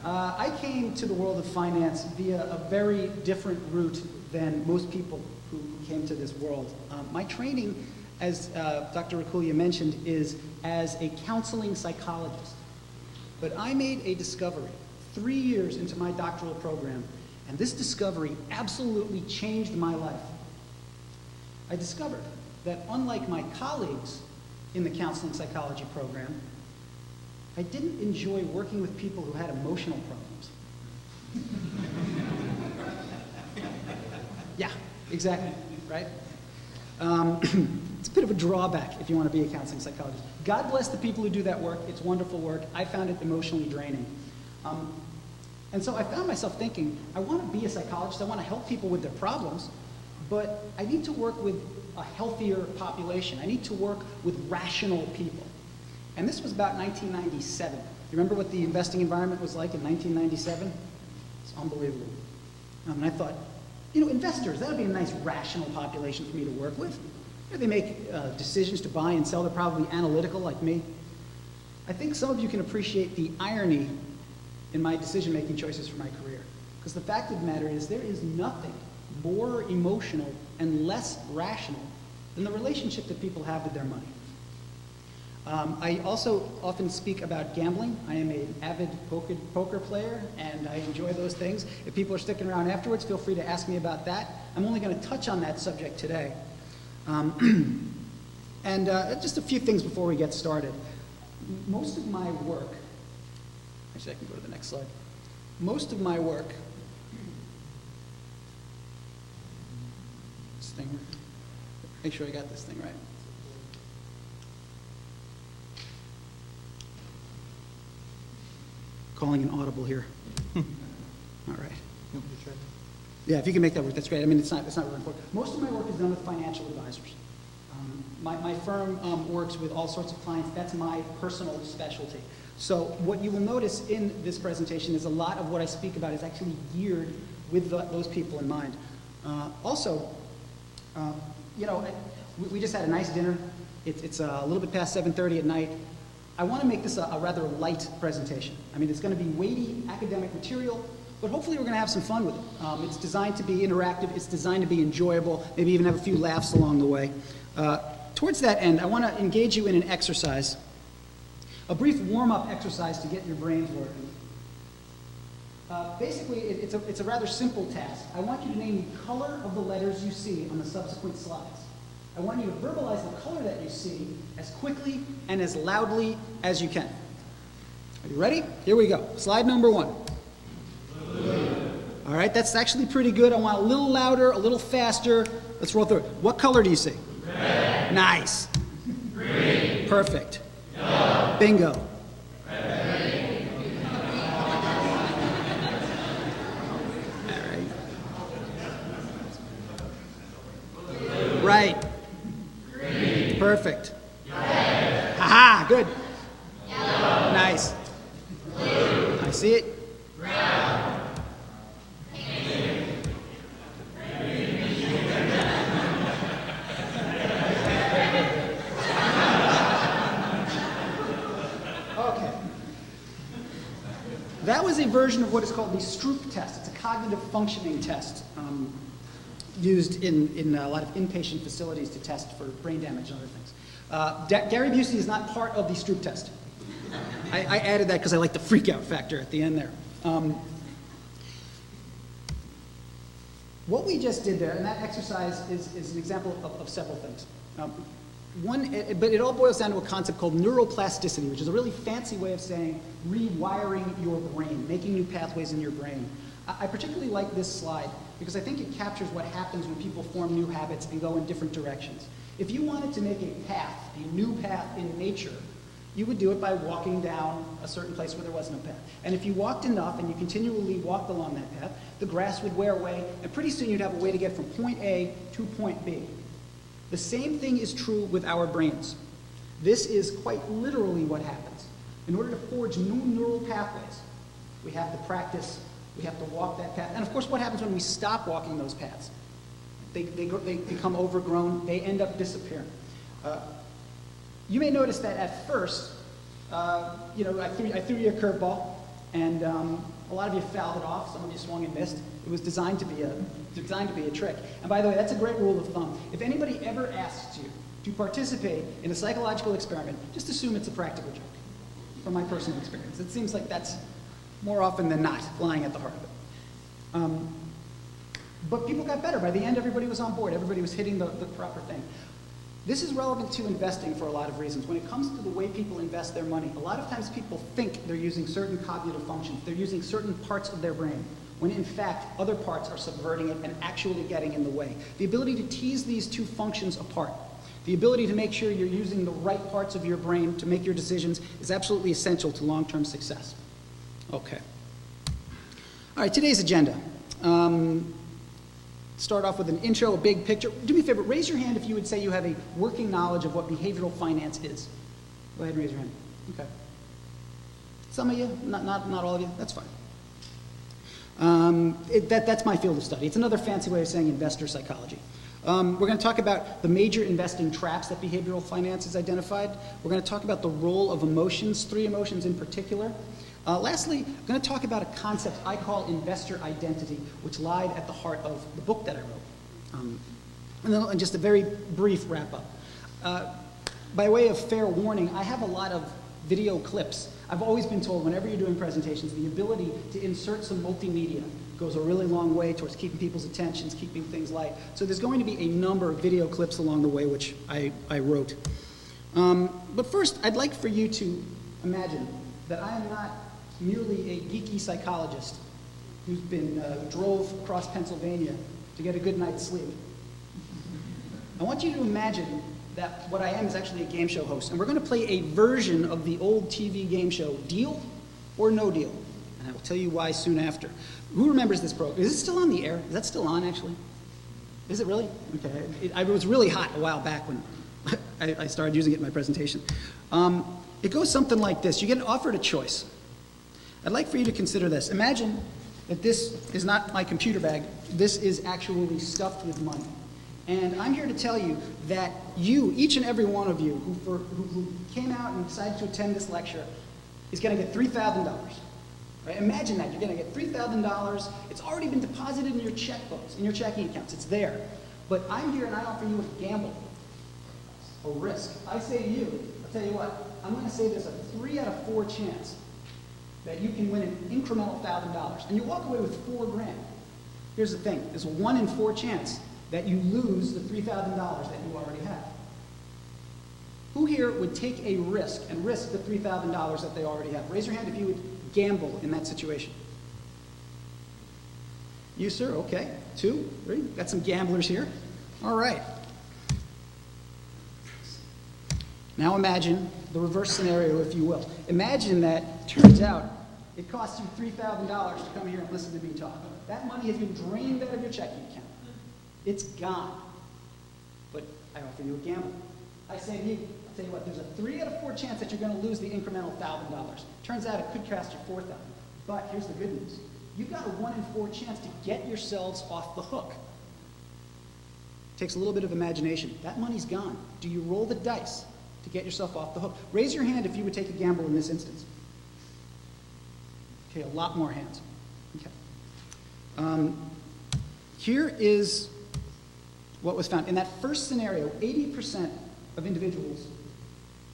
I came to the world of finance via a very different route than most people who came to this world. My training, as Dr. Rakulia mentioned, is as a counseling psychologist. But I made a discovery 3 years into my doctoral program, and this discovery absolutely changed my life. I discovered that unlike my colleagues in the counseling psychology program, I didn't enjoy working with people who had emotional problems. Yeah, exactly, right? It's a bit of a drawback if you want to be a counseling psychologist. God bless the people who do that work. It's wonderful work. I found it emotionally draining. And so I found myself thinking, I want to be a psychologist. I want to help people with their problems, but I need to work with a healthier population. I need to work with rational people. And this was about 1997. You remember what the investing environment was like in 1997? It's unbelievable. And I thought, you know, investors, that would be a nice rational population for me to work with. You know, they make decisions to buy and sell. They're probably analytical like me. I think some of you can appreciate the irony in my decision-making choices for my career. Because the fact of the matter is there is nothing more emotional and less rational than the relationship that people have with their money. I also often speak about gambling. I am an avid poker player, and I enjoy those things. If people are sticking around afterwards, feel free to ask me about that. I'm only going to touch on that subject today. Just a few things before we get started. Most of my work, actually I can go to the next slide. Most of my work, this thing, make sure I got this thing right. Calling an audible here. All right. Yeah, if you can make that work, that's great. I mean, it's not really important. Most of my work is done with financial advisors. My firm works with all sorts of clients. That's my personal specialty. So what you will notice in this presentation is a lot of what I speak about is actually geared with those people in mind. You know, we just had a nice dinner. It's a little bit past 7:30 at night. I want to make this a rather light presentation. I mean, it's going to be weighty academic material, but hopefully we're going to have some fun with it. It's designed to be interactive. It's designed to be enjoyable, maybe even have a few laughs along the way. Towards that end, I want to engage you in an exercise, a brief warm-up exercise to get your brains working. Basically, it's a rather simple task. I want you to name the color of the letters you see on the subsequent slides. I want you to verbalize the color that you see as quickly and as loudly as you can. Are you ready? Here we go. Slide number 1. All right, that's actually pretty good. I want a little louder, a little faster. Let's roll through it. What color do you see? Red. Nice. Green. Perfect. Yellow. Bingo. Red. All right. Right. Green. Perfect. Red. Aha, good. Yellow. Nice. Blue. I see it. Brown. Pink. Okay. That was a version of what is called the Stroop Test. It's a cognitive functioning test used in a lot of inpatient facilities to test for brain damage and other things. Gary Busey is not part of the Stroop Test. I added that because I like the freak out factor at the end there. What we just did there, and that exercise is an example of several things. But it all boils down to a concept called neuroplasticity, which is a really fancy way of saying rewiring your brain, making new pathways in your brain. I particularly like this slide because I think it captures what happens when people form new habits and go in different directions. If you wanted to make a path, a new path in nature, you would do it by walking down a certain place where there was no path. And if you walked enough and you continually walked along that path, the grass would wear away, and pretty soon you'd have a way to get from point A to point B. The same thing is true with our brains. This is quite literally what happens. In order to forge new neural pathways, we have to practice, we have to walk that path. And of course, what happens when we stop walking those paths? They become overgrown, they end up disappearing. You may notice that at first, I threw you a curveball. And a lot of you fouled it off. Some of you swung and missed. It was designed to be a trick. And by the way, that's a great rule of thumb. If anybody ever asks you to participate in a psychological experiment, just assume it's a practical joke, from my personal experience. It seems like that's more often than not lying at the heart of it. But people got better. By the end, everybody was on board. Everybody was hitting the proper thing. This is relevant to investing for a lot of reasons. When it comes to the way people invest their money, a lot of times people think they're using certain cognitive functions. They're using certain parts of their brain, when in fact, other parts are subverting it and actually getting in the way. The ability to tease these two functions apart, the ability to make sure you're using the right parts of your brain to make your decisions, is absolutely essential to long-term success. Okay. All right, today's agenda. Start off with an intro, a big picture. Do me a favor, raise your hand if you would say you have a working knowledge of what behavioral finance is. Go ahead and raise your hand. Okay. Some of you, not all of you, that's fine. That's my field of study. It's another fancy way of saying investor psychology. We're going to talk about the major investing traps that behavioral finance has identified. We're going to talk about the role of emotions, 3 emotions in particular. Lastly, I'm going to talk about a concept I call investor identity, which lied at the heart of the book that I wrote. And then just a very brief wrap-up. By way of fair warning, I have a lot of video clips. I've always been told whenever you're doing presentations, the ability to insert some multimedia goes a really long way towards keeping people's attentions, keeping things light. So there's going to be a number of video clips along the way, which I wrote. But first, I'd like for you to imagine that I am not merely a geeky psychologist who drove across Pennsylvania to get a good night's sleep. I want you to imagine that what I am is actually a game show host, and we're going to play a version of the old TV game show, Deal or No Deal, and I will tell you why soon after. Who remembers this program? Is it still on the air? Is that still on, actually? Is it really? Okay. It was really hot a while back when I started using it in my presentation. It goes something like this. You get offered a choice. I'd like for you to consider this. Imagine that this is not my computer bag. This is actually stuffed with money. And I'm here to tell you that you, each and every one of you who came out and decided to attend this lecture, is going to get $3,000. Right? Imagine that. You're going to get $3,000. It's already been deposited in your checkbooks, in your checking accounts. It's there. But I'm here and I offer you a gamble, a risk. I say to you, I'll tell you what, I'm going to say there's a 3 out of 4 chance that you can win an incremental $1,000. And you walk away with $4 grand. Here's the thing. There's a 1 in 4 chance that you lose the $3,000 that you already have. Who here would take a risk and risk the $3,000 that they already have? Raise your hand if you would gamble in that situation. You, sir? Okay. 2, 3. Got some gamblers here. All right. Now imagine the reverse scenario, if you will. Imagine that, turns out, it costs you $3,000 to come here and listen to me talk. That money has been drained out of your checking account. It's gone. But I offer you a gamble. I say to you, I'll tell you what, there's a 3 out of 4 chance that you're going to lose the incremental $1,000. Turns out it could cost you $4,000. But here's the good news. You've got a 1 in 4 chance to get yourselves off the hook. Takes a little bit of imagination. That money's gone. Do you roll the dice to get yourself off the hook? Raise your hand if you would take a gamble in this instance. Okay, a lot more hands. Okay. Here is what was found. In that first scenario, 80% of individuals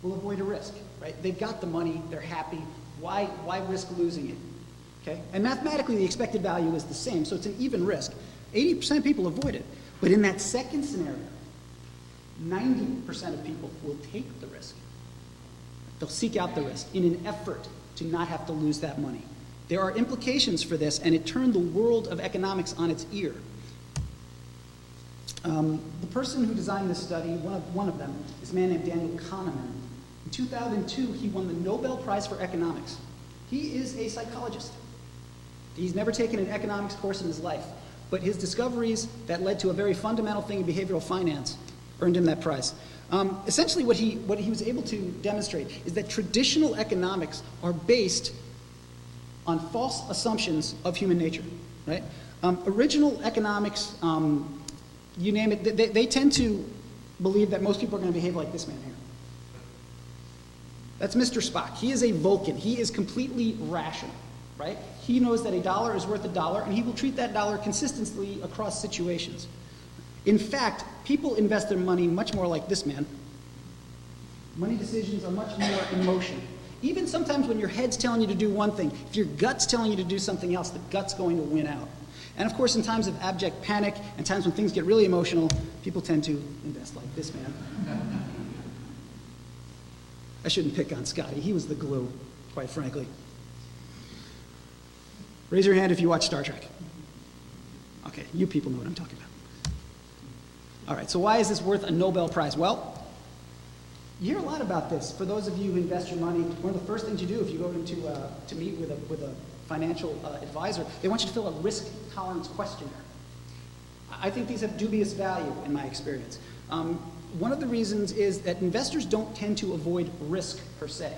will avoid a risk, right? They've got the money, they're happy. Why risk losing it? Okay? And mathematically, the expected value is the same, so it's an even risk. 80% of people avoid it. But in that second scenario, 90% of people will take the risk. They'll seek out the risk in an effort to not have to lose that money. There are implications for this, and it turned the world of economics on its ear. The person who designed this study, one of them, is a man named Daniel Kahneman. In 2002, he won the Nobel Prize for Economics. He is a psychologist. He's never taken an economics course in his life, but his discoveries that led to a very fundamental thing in behavioral finance earned him that prize. Essentially, what he was able to demonstrate is that traditional economics are based on false assumptions of human nature, right? Original economics, you name it, they tend to believe that most people are going to behave like this man here. That's Mr. Spock. He is a Vulcan. He is completely rational. right? He knows that a dollar is worth a dollar, and he will treat that dollar consistently across situations. In fact, people invest their money much more like this man. Money decisions are much more emotional. Even sometimes when your head's telling you to do one thing, if your gut's telling you to do something else, the gut's going to win out. And of course, in times of abject panic and times when things get really emotional, people tend to invest like this man. I shouldn't pick on Scotty. He was the glue, quite frankly. Raise your hand if you watch Star Trek. Okay, you people know what I'm talking about. All right, so why is this worth a Nobel Prize? Well, you hear a lot about this. For those of you who invest your money, one of the first things you do if you go into to meet with a financial advisor, they want you to fill a risk tolerance questionnaire. I think these have dubious value in my experience. One of the reasons is that investors don't tend to avoid risk per se.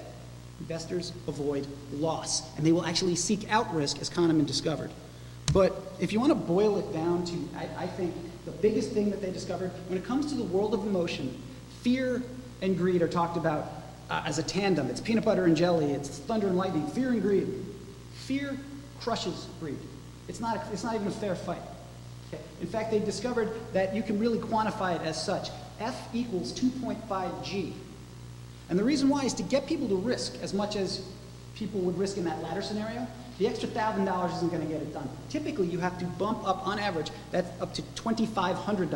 Investors avoid loss, and they will actually seek out risk, as Kahneman discovered. But if you want to boil it down to, I think, the biggest thing that they discovered, when it comes to the world of emotion, fear and greed are talked about as a tandem. It's peanut butter and jelly, it's thunder and lightning, fear and greed. Fear crushes greed. It's not even a fair fight. Okay. In fact, they discovered that you can really quantify it as such. F equals 2.5 G. And the reason why is to get people to risk as much as people would risk in that latter scenario. The extra $1,000 isn't going to get it done. Typically, you have to bump up, on average, that's up to $2,500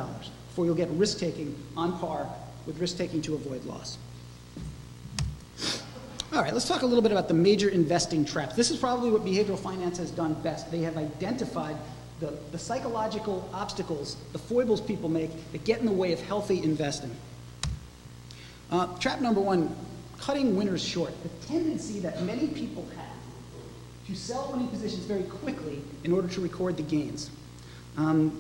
before you'll get risk-taking on par with risk-taking to avoid loss. All right, let's talk a little bit about the major investing traps. This is probably what behavioral finance has done best. They have identified the psychological obstacles, the foibles people make that get in the way of healthy investing. Trap number one, cutting winners short. The tendency that many people have to sell winning positions very quickly in order to record the gains. On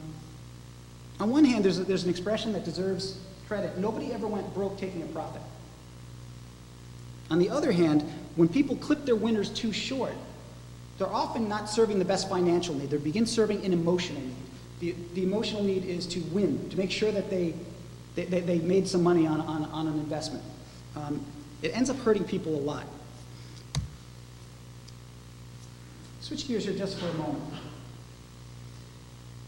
one hand, there's an expression that deserves credit. Nobody ever went broke taking a profit. On the other hand, when people clip their winners too short, they're often not serving the best financial need. They begin serving an emotional need. The emotional need is to win, to make sure that they made some money on an investment. It ends up hurting people a lot. Switch gears here just for a moment.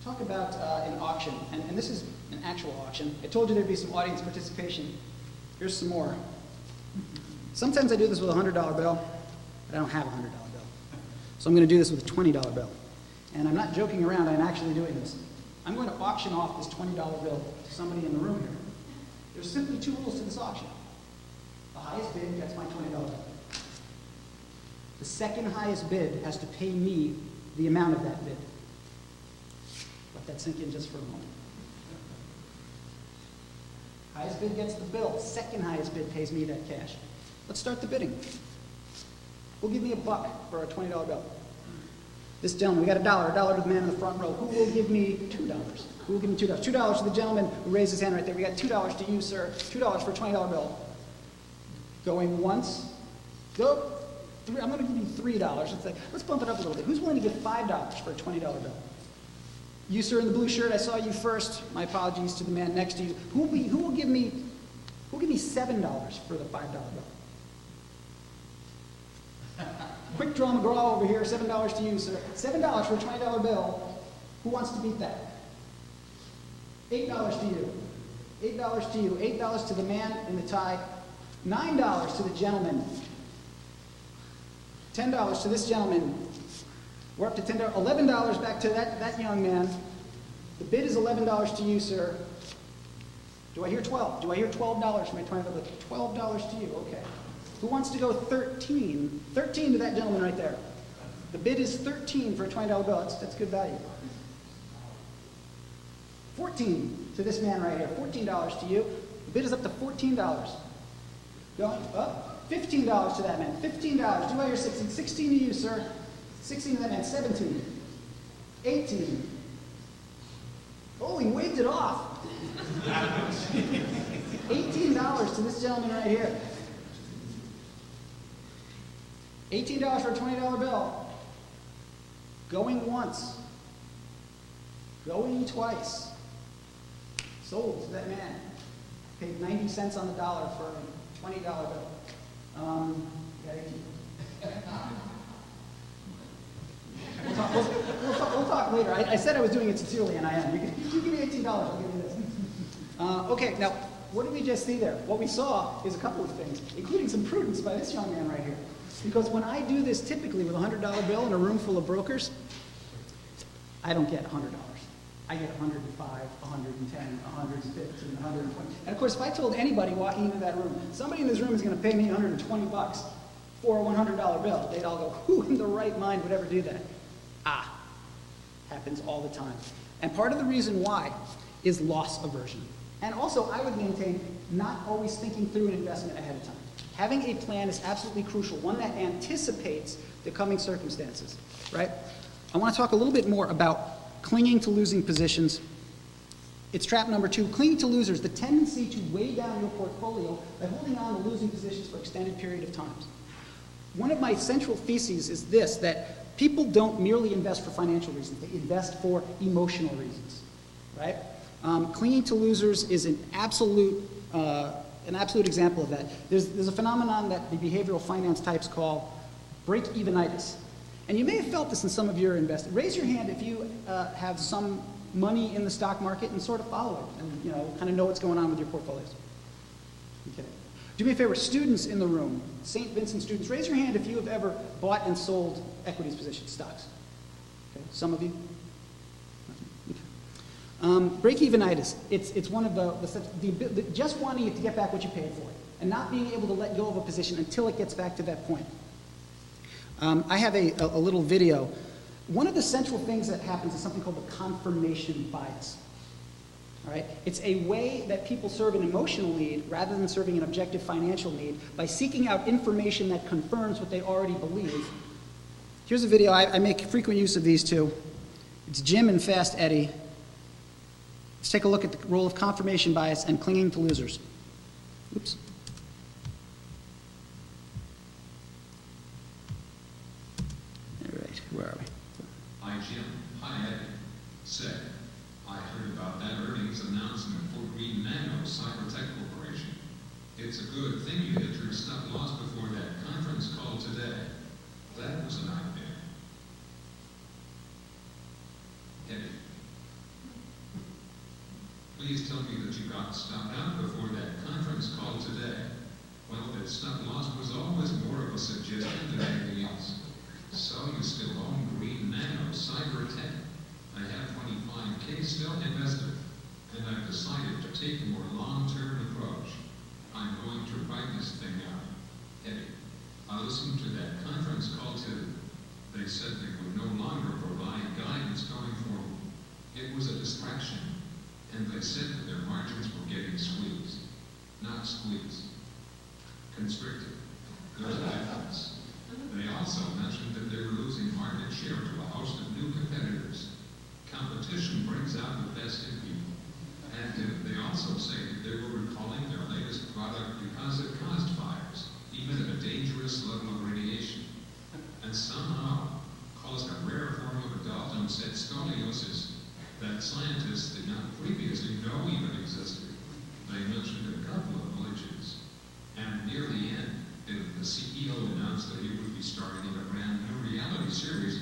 Talk about an auction, and this is an actual auction. I told you there'd be some audience participation. Here's some more. Sometimes I do this with a $100 bill, but I don't have a $100 bill. So I'm going to do this with a $20 bill. And I'm not joking around, I'm actually doing this. I'm going to auction off this $20 bill to somebody in the room here. There's simply two rules to this auction. The highest bid gets my $20 bill. The second highest bid has to pay me the amount of that bid. Let that sink in just for a moment. Highest bid gets the bill. Second highest bid pays me that cash. Let's start the bidding. Who'll give me $1 for a $20 bill? This gentleman, we got a dollar to the man in the front row. Who will give me $2? Who will give me $2? $2 to the gentleman who raised his hand right there. We got $2 to you, sir. $2 for a $20 bill. Going once. Go. I'm going to give you $3. Let's bump it up a little bit. Who's willing to give $5 for a $20 bill? You, sir, in the blue shirt, I saw you first. My apologies to the man next to you. Who will give me $7 for the $5 bill? Quick draw McGraw over here, $7 to you, sir. $7 for a $20 bill. Who wants to beat that? $8 to you. $8 to you. $8 to the man in the tie. $9 to the gentleman. $10 to this gentleman. We're up to $10. $11 back to that young man. The bid is $11 to you, sir. Do I hear 12? Do I hear $12 for my $20? $12 to you, okay. Who wants to go 13? 13 to that gentleman right there. The bid is 13 for a $20 bill. That's good value. 14 to this man right here. $14 to you. The bid is up to $14. Going up. $15 to that man. $15. Do I hear 16? 16 to you, sir. 16 to that man. 17. 18. Oh, he waved it off. $18 to this gentleman right here. $18 for a $20 bill. Going once. Going twice. Sold to that man. Paid 90 cents on the dollar for a $20 bill. talk later. I said I was doing it sincerely, and I am. You give me $18, I'll give you this. Okay, now, what did we just see there? What we saw is a couple of things, including some prudence by this young man right here. Because when I do this typically with a $100 bill in a room full of brokers, I don't get $100. I get 105, 110, 115, 120. And of course, if I told anybody walking into that room, somebody in this room is going to pay me 120 bucks for a $100 bill, they'd all go, who in the right mind would ever do that? Happens all the time. And part of the reason why is loss aversion. And also, I would maintain not always thinking through an investment ahead of time. Having a plan is absolutely crucial, one that anticipates the coming circumstances, right? I want to talk a little bit more about clinging to losing positions. It's trap number 2, clinging to losers, the tendency to weigh down your portfolio by holding on to losing positions for extended period of times. One of my central theses is this, that people don't merely invest for financial reasons, they invest for emotional reasons, right? Clinging to losers is an absolute example of that. There's a phenomenon that the behavioral finance types call break-even-itis. And you may have felt this in some of your investing. Raise your hand if you have some money in the stock market and sort of follow it and kind of know what's going on with your portfolios. Okay. Do me a favor, students in the room, St. Vincent students, raise your hand if you have ever bought and sold equities positions, stocks. Okay. Some of you? Okay. Break-even-itis, it's one of the just wanting it to get back what you paid for it and not being able to let go of a position until it gets back to that point. I have a little video. One of the central things that happens is something called the confirmation bias. All right? It's a way that people serve an emotional need rather than serving an objective financial need by seeking out information that confirms what they already believe. Here's a video. I make frequent use of these two. It's Jim and Fast Eddie. Let's take a look at the role of confirmation bias and clinging to losers. Oops. Where are we? Hi, Jim. Hi, Eddie. Say, I heard about that earnings announcement for Green Nano Cybertech Corporation. It's a good thing you hit your stop loss before that conference call today. That was a nightmare. Eddie, please tell me that you got stopped out before that conference call today. Well, that stop loss was always more of a suggestion than anything else. So you still own Green Nano Cybertech. I have 25K still invested, and I've decided to take a more long-term approach. I'm going to write this thing out. Eddie, I listened to that conference call too. They said they would no longer provide guidance going forward. It was a distraction, and they said that their margins were getting squeezed. Not squeezed. Constricted. There's a difference. They also mentioned that they were losing market share to a host of new competitors. Competition brings out the best in people. And they also say that they were recalling their latest product because it caused fires, even at a dangerous level of radiation. And somehow caused a rare form of adult onset scoliosis that scientists did not previously know even existed. They mentioned a couple of glitches. And near the end, the CEO announced that he would be starting a brand new reality series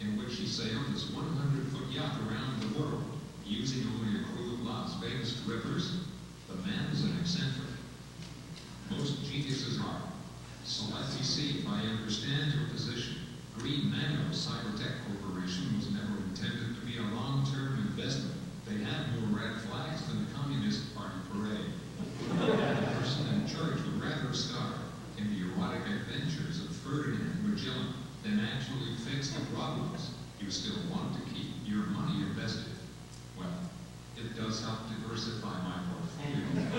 in which he sailed his 100-foot yacht around the world, using only a crew of Las Vegas strippers. The man is an eccentric. Most geniuses are. So let me see if I understand your position. Green Nano Cybertech Corporation was never intended to be a long-term investment. They had more red flags than the Communist Party parade. The person in charge would rather start in the erotic adventures of Ferdinand Magellan than actually fix the problems. You still want to keep your money invested. Well, it does help diversify my portfolio.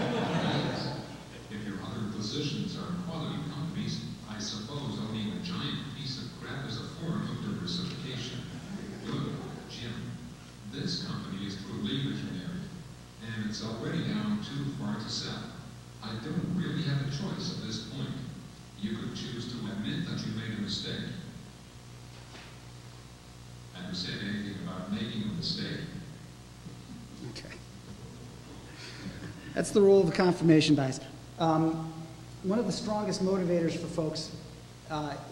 If your other positions are quality companies, I suppose owning a giant piece of crap is a form of diversification. Good, Jim. This company is truly visionary, and it's already down too far to sell. I don't really have a choice at this point. You could choose to admit that you made a mistake. Have you said anything about making a mistake? Okay. That's the role of the confirmation bias. One of the strongest motivators for folks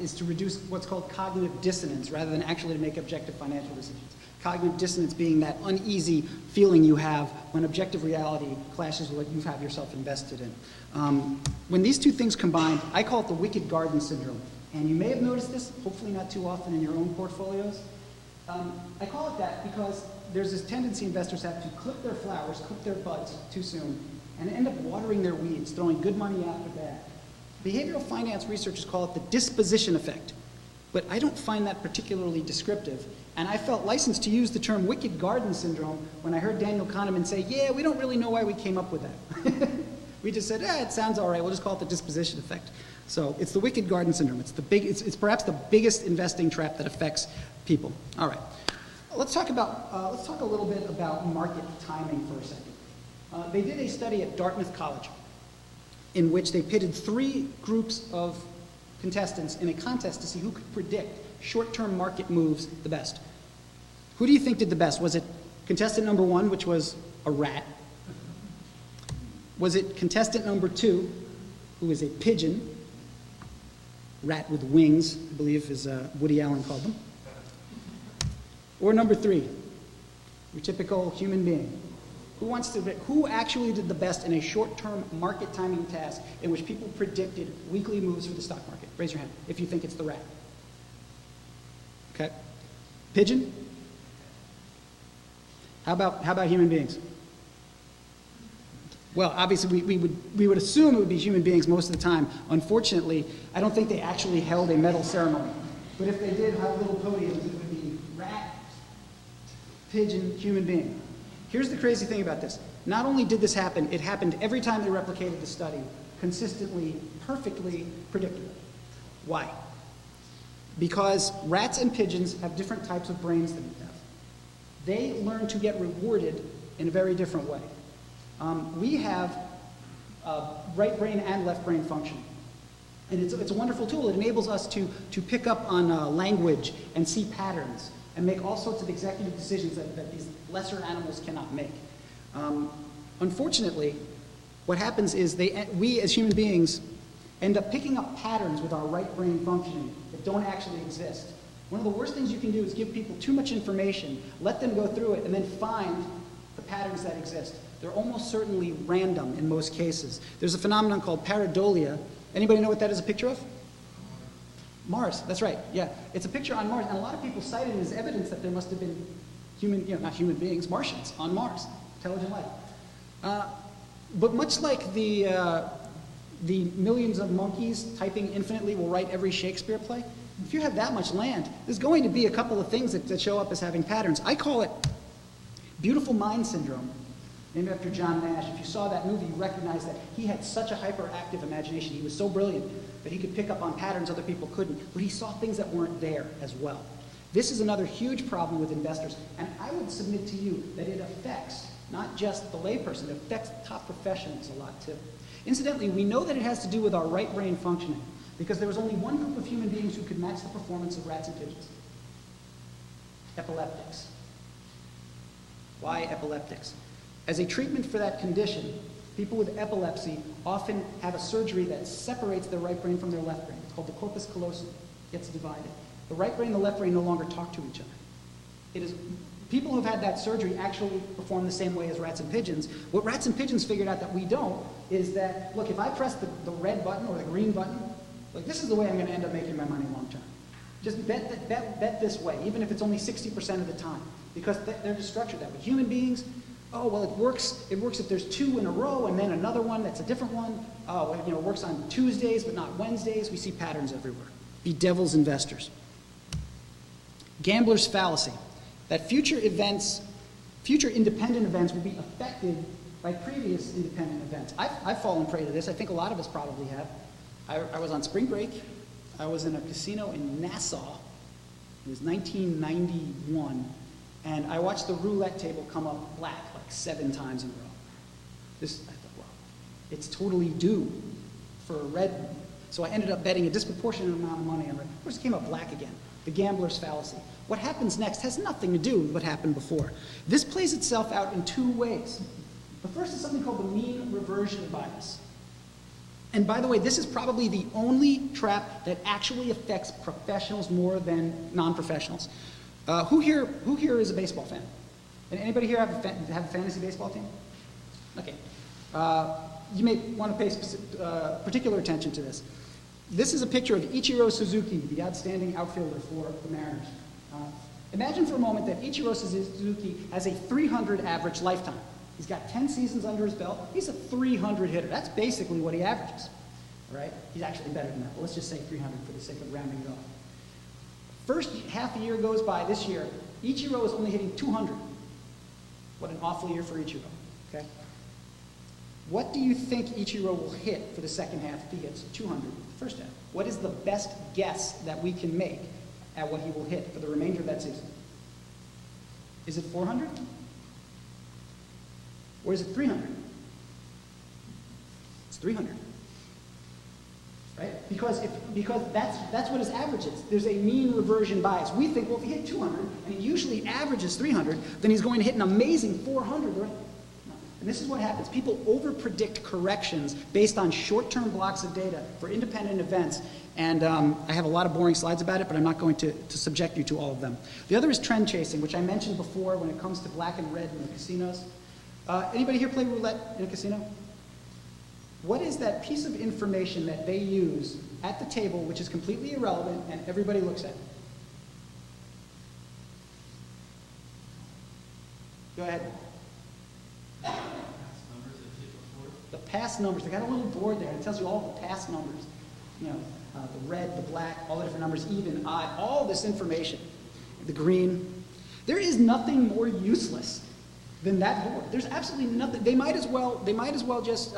is to reduce what's called cognitive dissonance rather than actually to make objective financial decisions. Cognitive dissonance being that uneasy feeling you have when objective reality clashes with what you have yourself invested in. When these two things combine, I call it the wicked garden syndrome. And you may have noticed this, hopefully not too often in your own portfolios. I call it that because there's this tendency investors have to clip their flowers, clip their buds too soon, and end up watering their weeds, throwing good money after bad. Behavioral finance researchers call it the disposition effect, but I don't find that particularly descriptive. And I felt licensed to use the term wicked garden syndrome when I heard Daniel Kahneman say, yeah, we don't really know why we came up with that. We just said, it sounds all right, we'll just call it the disposition effect. So it's the wicked garden syndrome. It's perhaps the biggest investing trap that affects people. All right, let's talk a little bit about market timing for a second. They did a study at Dartmouth College in which they pitted 3 groups of contestants in a contest to see who could predict short-term market moves the best. Who do you think did the best? Was it contestant number 1, which was a rat? Was it contestant number 2, who was a pigeon? Rat with wings, I believe, as Woody Allen called them. Or number 3, your typical human being. Who actually did the best in a short-term market timing task in which people predicted weekly moves for the stock market? Raise your hand if you think it's the rat. Okay. Pigeon? How about human beings? Well, obviously, we would assume it would be human beings most of the time. Unfortunately, I don't think they actually held a medal ceremony. But if they did have little podiums, it would be rat, pigeon, human being. Here's the crazy thing about this. Not only did this happen, it happened every time they replicated the study, consistently, perfectly predictable. Why? Because rats and pigeons have different types of brains than we have. They learn to get rewarded in a very different way. We have right brain and left brain functioning. And it's a wonderful tool. It enables us to pick up on language and see patterns and make all sorts of executive decisions that these lesser animals cannot make. Unfortunately, what happens is we as human beings end up picking up patterns with our right brain functioning that don't actually exist. One of the worst things you can do is give people too much information, let them go through it, and then find the patterns that exist. They're almost certainly random in most cases. There's a phenomenon called pareidolia. Anybody know what that is a picture of? Mars, that's right, yeah. It's a picture on Mars, and a lot of people cite it as evidence that there must have been not human beings, Martians on Mars, intelligent life. But much like the millions of monkeys typing infinitely will write every Shakespeare play, if you have that much land, there's going to be a couple of things that show up as having patterns. I call it beautiful mind syndrome, named after John Nash. If you saw that movie, you recognize that he had such a hyperactive imagination. He was so brilliant that he could pick up on patterns other people couldn't, but he saw things that weren't there as well. This is another huge problem with investors, and I would submit to you that it affects not just the layperson, it affects top professionals a lot too. Incidentally, we know that it has to do with our right brain functioning, because there was only one group of human beings who could match the performance of rats and pigeons. Epileptics. Why epileptics? As a treatment for that condition, people with epilepsy often have a surgery that separates their right brain from their left brain. It's called the corpus callosum. It gets divided. The right brain and the left brain no longer talk to each other. People who've had that surgery actually perform the same way as rats and pigeons. What rats and pigeons figured out that we don't is that, look, if I press the red button or the green button, like this is the way I'm going to end up making my money long term. Just bet this way, even if it's only 60% of the time, because they're just structured that way. Human beings, oh, well, it works if there's 2 in a row and then another one that's a different one. Oh, well, it works on Tuesdays but not Wednesdays. We see patterns everywhere. Be devil's investors. Gambler's fallacy. That future independent events will be affected by previous independent events. I've fallen prey to this. I think a lot of us probably have. I was on spring break. I was in a casino in Nassau. It was 1991. And I watched the roulette table come up black like 7 times in a row. I thought, wow, it's totally due for a red one. So I ended up betting a disproportionate amount of money on red. Of course, it came up black again. The gambler's fallacy. What happens next has nothing to do with what happened before. This plays itself out in 2 ways. The first is something called the mean reversion bias. And by the way, this is probably the only trap that actually affects professionals more than non-professionals. Who here is a baseball fan? And anybody here have a fantasy baseball team? Okay. You may want to pay particular attention to this. This is a picture of Ichiro Suzuki, the outstanding outfielder for the Mariners. Imagine for a moment that Ichiro Suzuki has a 300 average lifetime. He's got 10 seasons under his belt. He's a 300 hitter. That's basically what he averages, right? He's actually better than that, but let's just say 300 for the sake of rounding it off. First half a year goes by this year. Ichiro is only hitting 200. What an awful year for Ichiro, okay? What do you think Ichiro will hit for the second half if he hits 200 the first half? What is the best guess that we can make at what he will hit for the remainder of that season? Is it 400? Or is it 300? It's 300. Right? Because that's what his average is. There's a mean reversion bias. We think, well, if he hit 200 and he usually averages 300, then he's going to hit an amazing 400, right? No. And this is what happens. People overpredict corrections based on short-term blocks of data for independent events. And I have a lot of boring slides about it, but I'm not going to subject you to all of them. The other is trend chasing, which I mentioned before when it comes to black and red in the casinos. Anybody here play roulette in a casino? What is that piece of information that they use at the table which is completely irrelevant and everybody looks at? Go ahead. The past numbers. They got a little board there. It tells you all the past numbers. You know, the red, the black, all the different numbers, even, odd, all this information. The green. There is nothing more useless than that board. There's absolutely nothing. They might as well just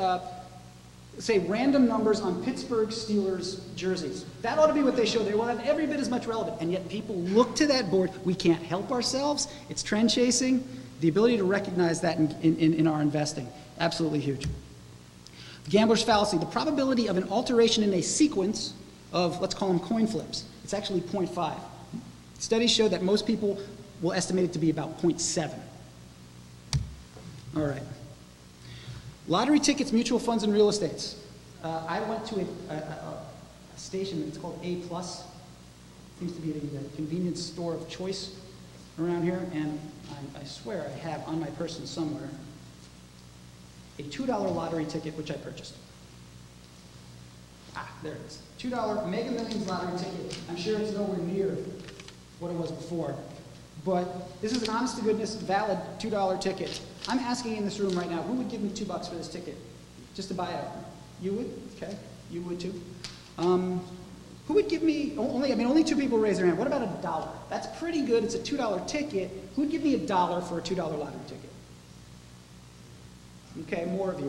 say random numbers on Pittsburgh Steelers jerseys. That ought to be what they show. They will have every bit as much relevant. And yet people look to that board. We can't help ourselves. It's trend chasing. The ability to recognize that in our investing. Absolutely huge. The gambler's fallacy. The probability of an alteration in a sequence of, let's call them coin flips. It's actually 0.5. Studies show that most people will estimate it to be about 0.7. All right. Lottery tickets, mutual funds, and real estates. I went to a station that's called A+. Seems to be the convenience store of choice around here, and I swear I have on my person somewhere a $2 lottery ticket which I purchased. Ah, there it is. $2 Mega Millions lottery ticket. I'm sure it's nowhere near what it was before. But this is an honest-to-goodness, valid $2 ticket. I'm asking in this room right now, who would give me $2 for this ticket? Just to buy it? You would? Okay. You would too. Who would give me, only two people raise their hand. What about $1? That's pretty good. It's a $2 ticket. Who would give me $1 for a $2 lottery ticket? Okay, more of you.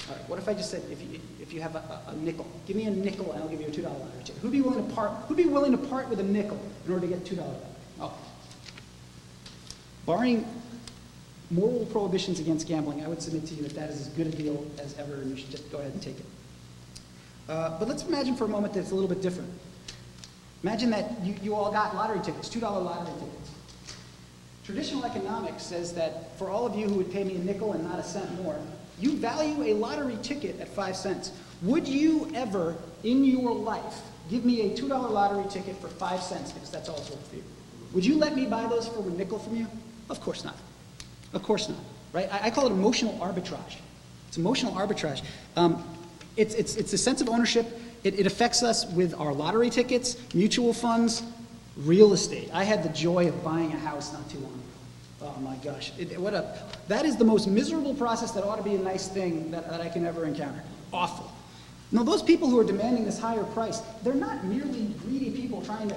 All right, what if I just said, if you have a nickel, give me a nickel and I'll give you a $2 lottery ticket. Who'd be willing to part with a nickel in order to get $2 back? Oh. Barring moral prohibitions against gambling, I would submit to you that that is as good a deal as ever, and you should just go ahead and take it. But let's imagine for a moment that it's a little bit different. Imagine that you all got lottery tickets, $2 lottery tickets. Traditional economics says that for all of you who would pay me a nickel and not a cent more, you value a lottery ticket at 5 cents. Would you ever, in your life, give me a $2 lottery ticket for 5 cents because that's all it's worth for you? Would you let me buy those for a nickel from you? Of course not. Of course not, right? I call it emotional arbitrage. It's emotional arbitrage. It's a sense of ownership. It affects us with our lottery tickets, mutual funds, real estate. I had the joy of buying a house not too long ago. Oh my gosh. That is the most miserable process that ought to be a nice thing that I can ever encounter. Awful. Now, those people who are demanding this higher price, they're not merely greedy people trying to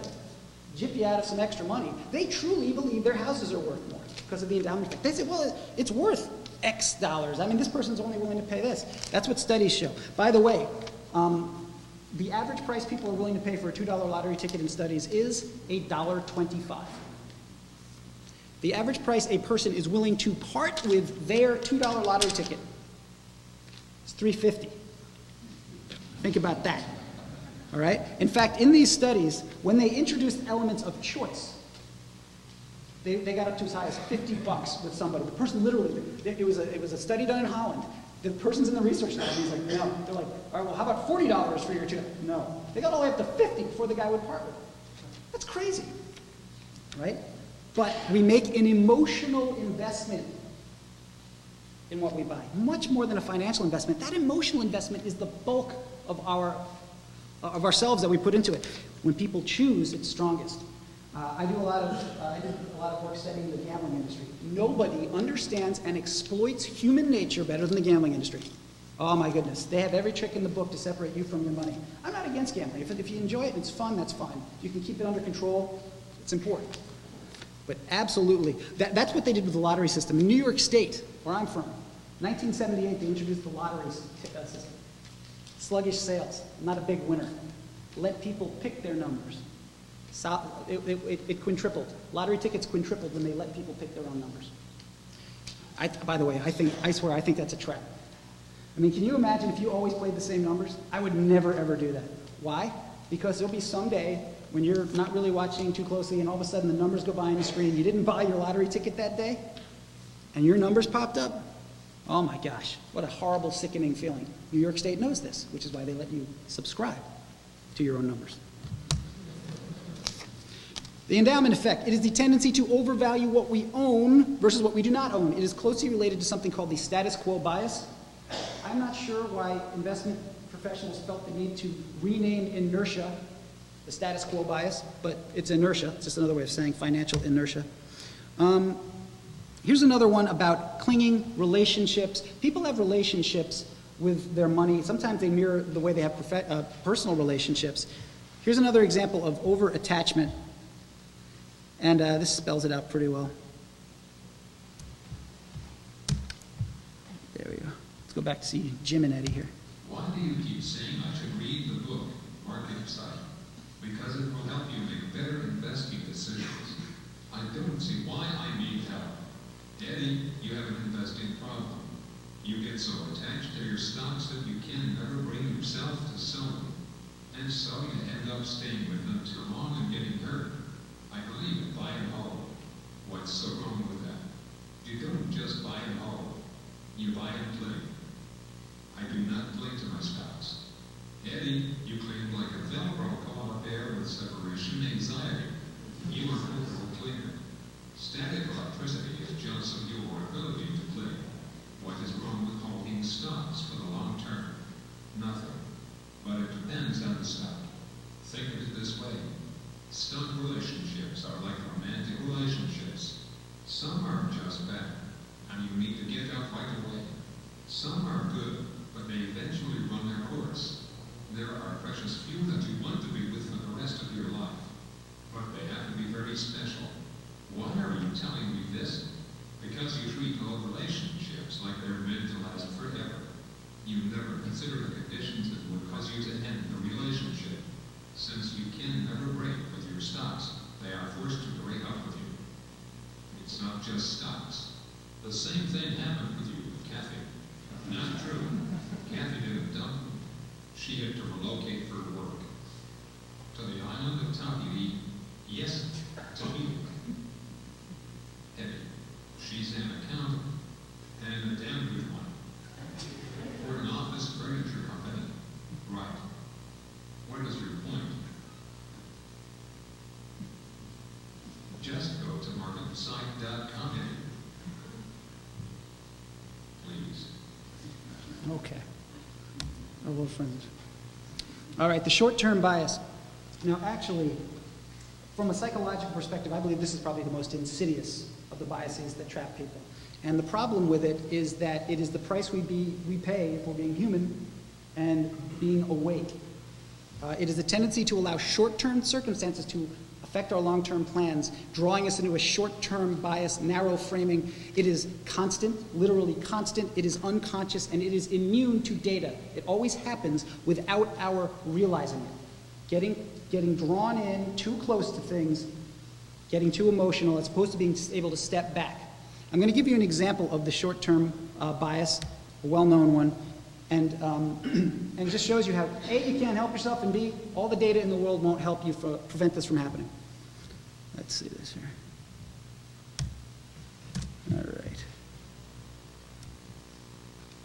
jip you out of some extra money. They truly believe their houses are worth more because of the endowment effect. They say, well, it's worth X dollars. I mean, this person's only willing to pay this. That's what studies show. By the way, the average price people are willing to pay for a $2 lottery ticket in studies is $1.25. The average price a person is willing to part with their $2 lottery ticket is $3.50. Think about that. All right? In fact, in these studies, when they introduced elements of choice, they got up to as high as $50 with somebody. The person literally, it was a study done in Holland. The person's in the research lab, he's like, no. They're like, all right, well, how about $40 for your $2? No. They got all the way up to 50 before the guy would part with it. That's crazy, right? But we make an emotional investment in what we buy, much more than a financial investment. That emotional investment is the bulk of ourselves that we put into it. When people choose, it's strongest. I did a lot of work studying the gambling industry. Nobody understands and exploits human nature better than the gambling industry. Oh my goodness, they have every trick in the book to separate you from your money. I'm not against gambling. If you enjoy it and it's fun, that's fine. If you can keep it under control, it's important. But absolutely, that's what they did with the lottery system. In New York State, where I'm from, 1978, they introduced the lottery system. Sluggish sales, not a big winner. Let people pick their numbers. It quintupled. Lottery tickets quintupled when they let people pick their own numbers. By the way, I swear, I think that's a trap. I mean, can you imagine if you always played the same numbers? I would never, ever do that. Why? Because there'll be some day when you're not really watching too closely and all of a sudden the numbers go by on the screen. You didn't buy your lottery ticket that day and your numbers popped up. Oh my gosh, what a horrible, sickening feeling. New York State knows this, which is why they let you subscribe to your own numbers. The endowment effect. It is the tendency to overvalue what we own versus what we do not own. It is closely related to something called the status quo bias. I'm not sure why investment professionals felt the need to rename inertia the status quo bias, but it's inertia. It's just another way of saying financial inertia. Here's another one about clinging relationships. People have relationships with their money. Sometimes they mirror the way they have personal relationships. Here's another example of over-attachment. And this spells it out pretty well. There we go. Let's go back to see Jim and Eddie here. Why do you keep saying I should read the book, Market Site? Because it will help you make better investing decisions. I don't see why I need help. Eddie, you have an investing problem. You get so attached to your stocks that you can never bring yourself to sell them. And so you end up staying with them too long and getting hurt. I believe in buy and hold. What's so wrong with that? You don't just buy and hold. You buy and play. I do not cling to my stocks. Eddie, you cling like a Velcro koala bear with separation anxiety. You are a little clinger. Static electricity is jealous of your ability to play. What is wrong with holding stocks for the long term? Nothing. But it depends on the stock. Think of it this way. Stock relationships are like romantic relationships. Some are just bad, and you need to get out right away. Some are good, but they eventually run their course. There are precious few that you want to be with for the rest of your life, but they have to be very special. Why are you telling me this? Because you treat all relationships like they're meant to last forever. You never consider the conditions that would cause you to end the relationship. Since you can never break with your stocks, they are forced to break up with you. It's not just stocks. The same thing happened with you with Kathy. Not true. Kathy didn't dump you. She had to relocate for work. To the island of Tahiti. Yes, Tahiti. Eddie, she's an accountant, and a damn good one. For an office furniture company. Right. What is your point? Just go to marketsite.com. Please. Okay. Our little friends. All right, the short-term bias. Now, actually, from a psychological perspective, I believe this is probably the most insidious of the biases that trap people. And the problem with it is that it is the price we pay for being human and being awake. It is the tendency to allow short-term circumstances to affect our long-term plans, drawing us into a short-term bias, narrow framing. It is constant, literally constant. It is unconscious, and it is immune to data. It always happens without our realizing it. Getting drawn in too close to things, getting too emotional, as opposed to being able to step back. I'm going to give you an example of the short-term bias, a well-known one, and it just shows you how, A, you can't help yourself, and B, all the data in the world won't help you prevent this from happening. Let's see this here. All right.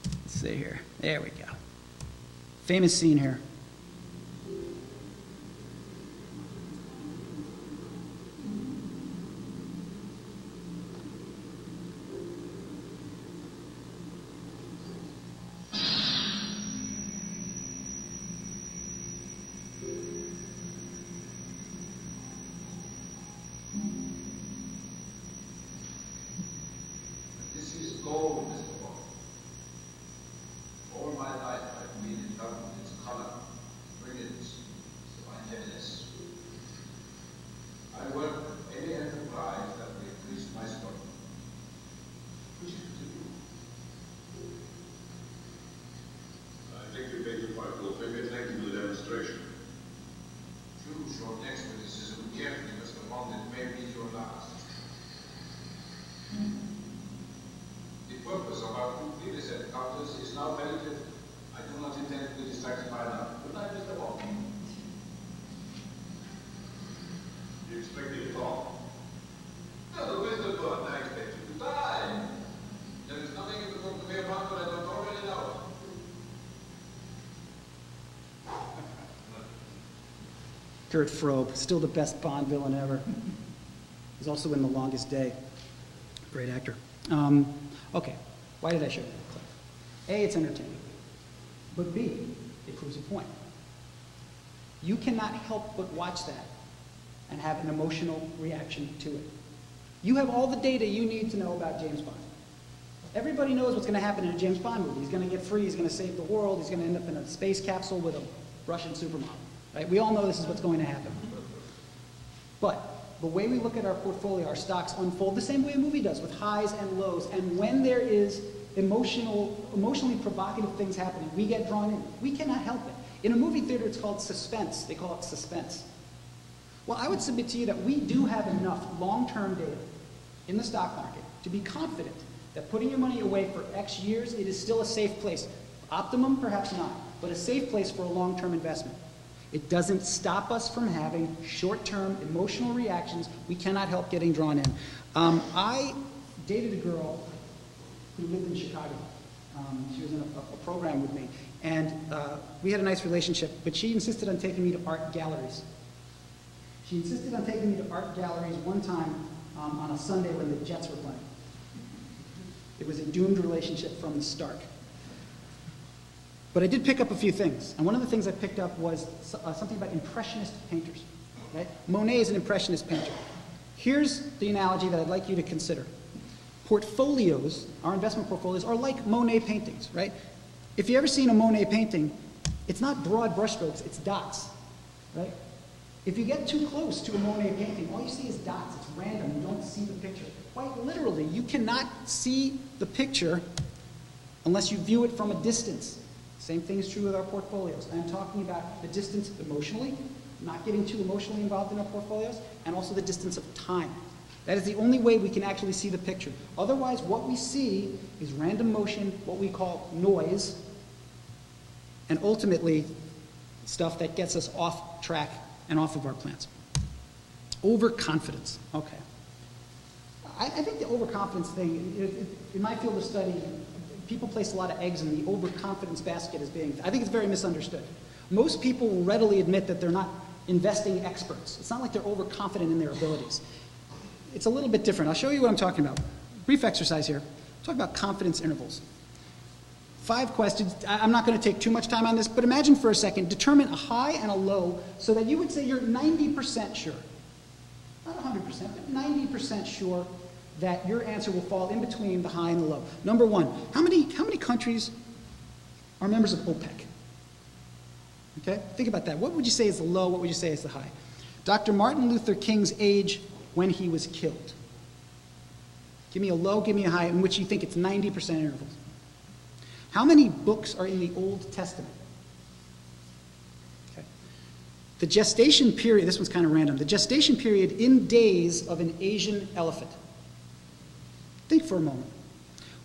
Let's see here. There we go. Famous scene here. Kurt Frobe, still the best Bond villain ever. He's also in The Longest Day. Great actor. Okay, why did I show you that clip? A, it's entertaining. But B, it proves a point. You cannot help but watch that and have an emotional reaction to it. You have all the data you need to know about James Bond. Everybody knows what's going to happen in a James Bond movie. He's going to get free, he's going to save the world, he's going to end up in a space capsule with a Russian supermodel. Right? We all know this is what's going to happen. But the way we look at our portfolio, our stocks unfold the same way a movie does, with highs and lows. And when there is emotionally provocative things happening, we get drawn in. We cannot help it. In a movie theater, it's called suspense. They call it suspense. Well, I would submit to you that we do have enough long-term data in the stock market to be confident that putting your money away for X years, it is still a safe place. Optimum, perhaps not, but a safe place for a long-term investment. It doesn't stop us from having short-term emotional reactions. We cannot help getting drawn in. I dated a girl who lived in Chicago. She was in a program with me. And we had a nice relationship, but she insisted on taking me to art galleries. She insisted on taking me to art galleries one time on a Sunday when the Jets were playing. It was a doomed relationship from the start. But I did pick up a few things. And one of the things I picked up was something about Impressionist painters. Right? Monet is an Impressionist painter. Here's the analogy that I'd like you to consider. Portfolios, our investment portfolios, are like Monet paintings, right? If you've ever seen a Monet painting, it's not broad brushstrokes, it's dots, right? If you get too close to a Monet painting, all you see is dots. It's random. You don't see the picture. Quite literally, you cannot see the picture unless you view it from a distance. Same thing is true with our portfolios. I'm talking about the distance emotionally, not getting too emotionally involved in our portfolios, and also the distance of time. That is the only way we can actually see the picture. Otherwise, what we see is random motion, what we call noise, and ultimately stuff that gets us off track and off of our plans. Overconfidence. Okay. I think the overconfidence thing, in my field of study, people place a lot of eggs in the overconfidence basket as being, I think it's very misunderstood. Most people will readily admit that they're not investing experts. It's not like they're overconfident in their abilities. It's a little bit different. I'll show you what I'm talking about. Brief exercise here. Talk about confidence intervals. 5 questions. I'm not going to take too much time on this, but imagine for a second, determine a high and a low so that you would say you're 90% sure. Not 100%, but 90% sure that your answer will fall in between the high and the low. Number one, how many countries are members of OPEC? Okay, think about that. What would you say is the low? What would you say is the high? Dr. Martin Luther King's age when he was killed. Give me a low, give me a high, in which you think it's 90% intervals. How many books are in the Old Testament? Okay. The gestation period, this one's kind of random, the gestation period in days of an Asian elephant. Think for a moment.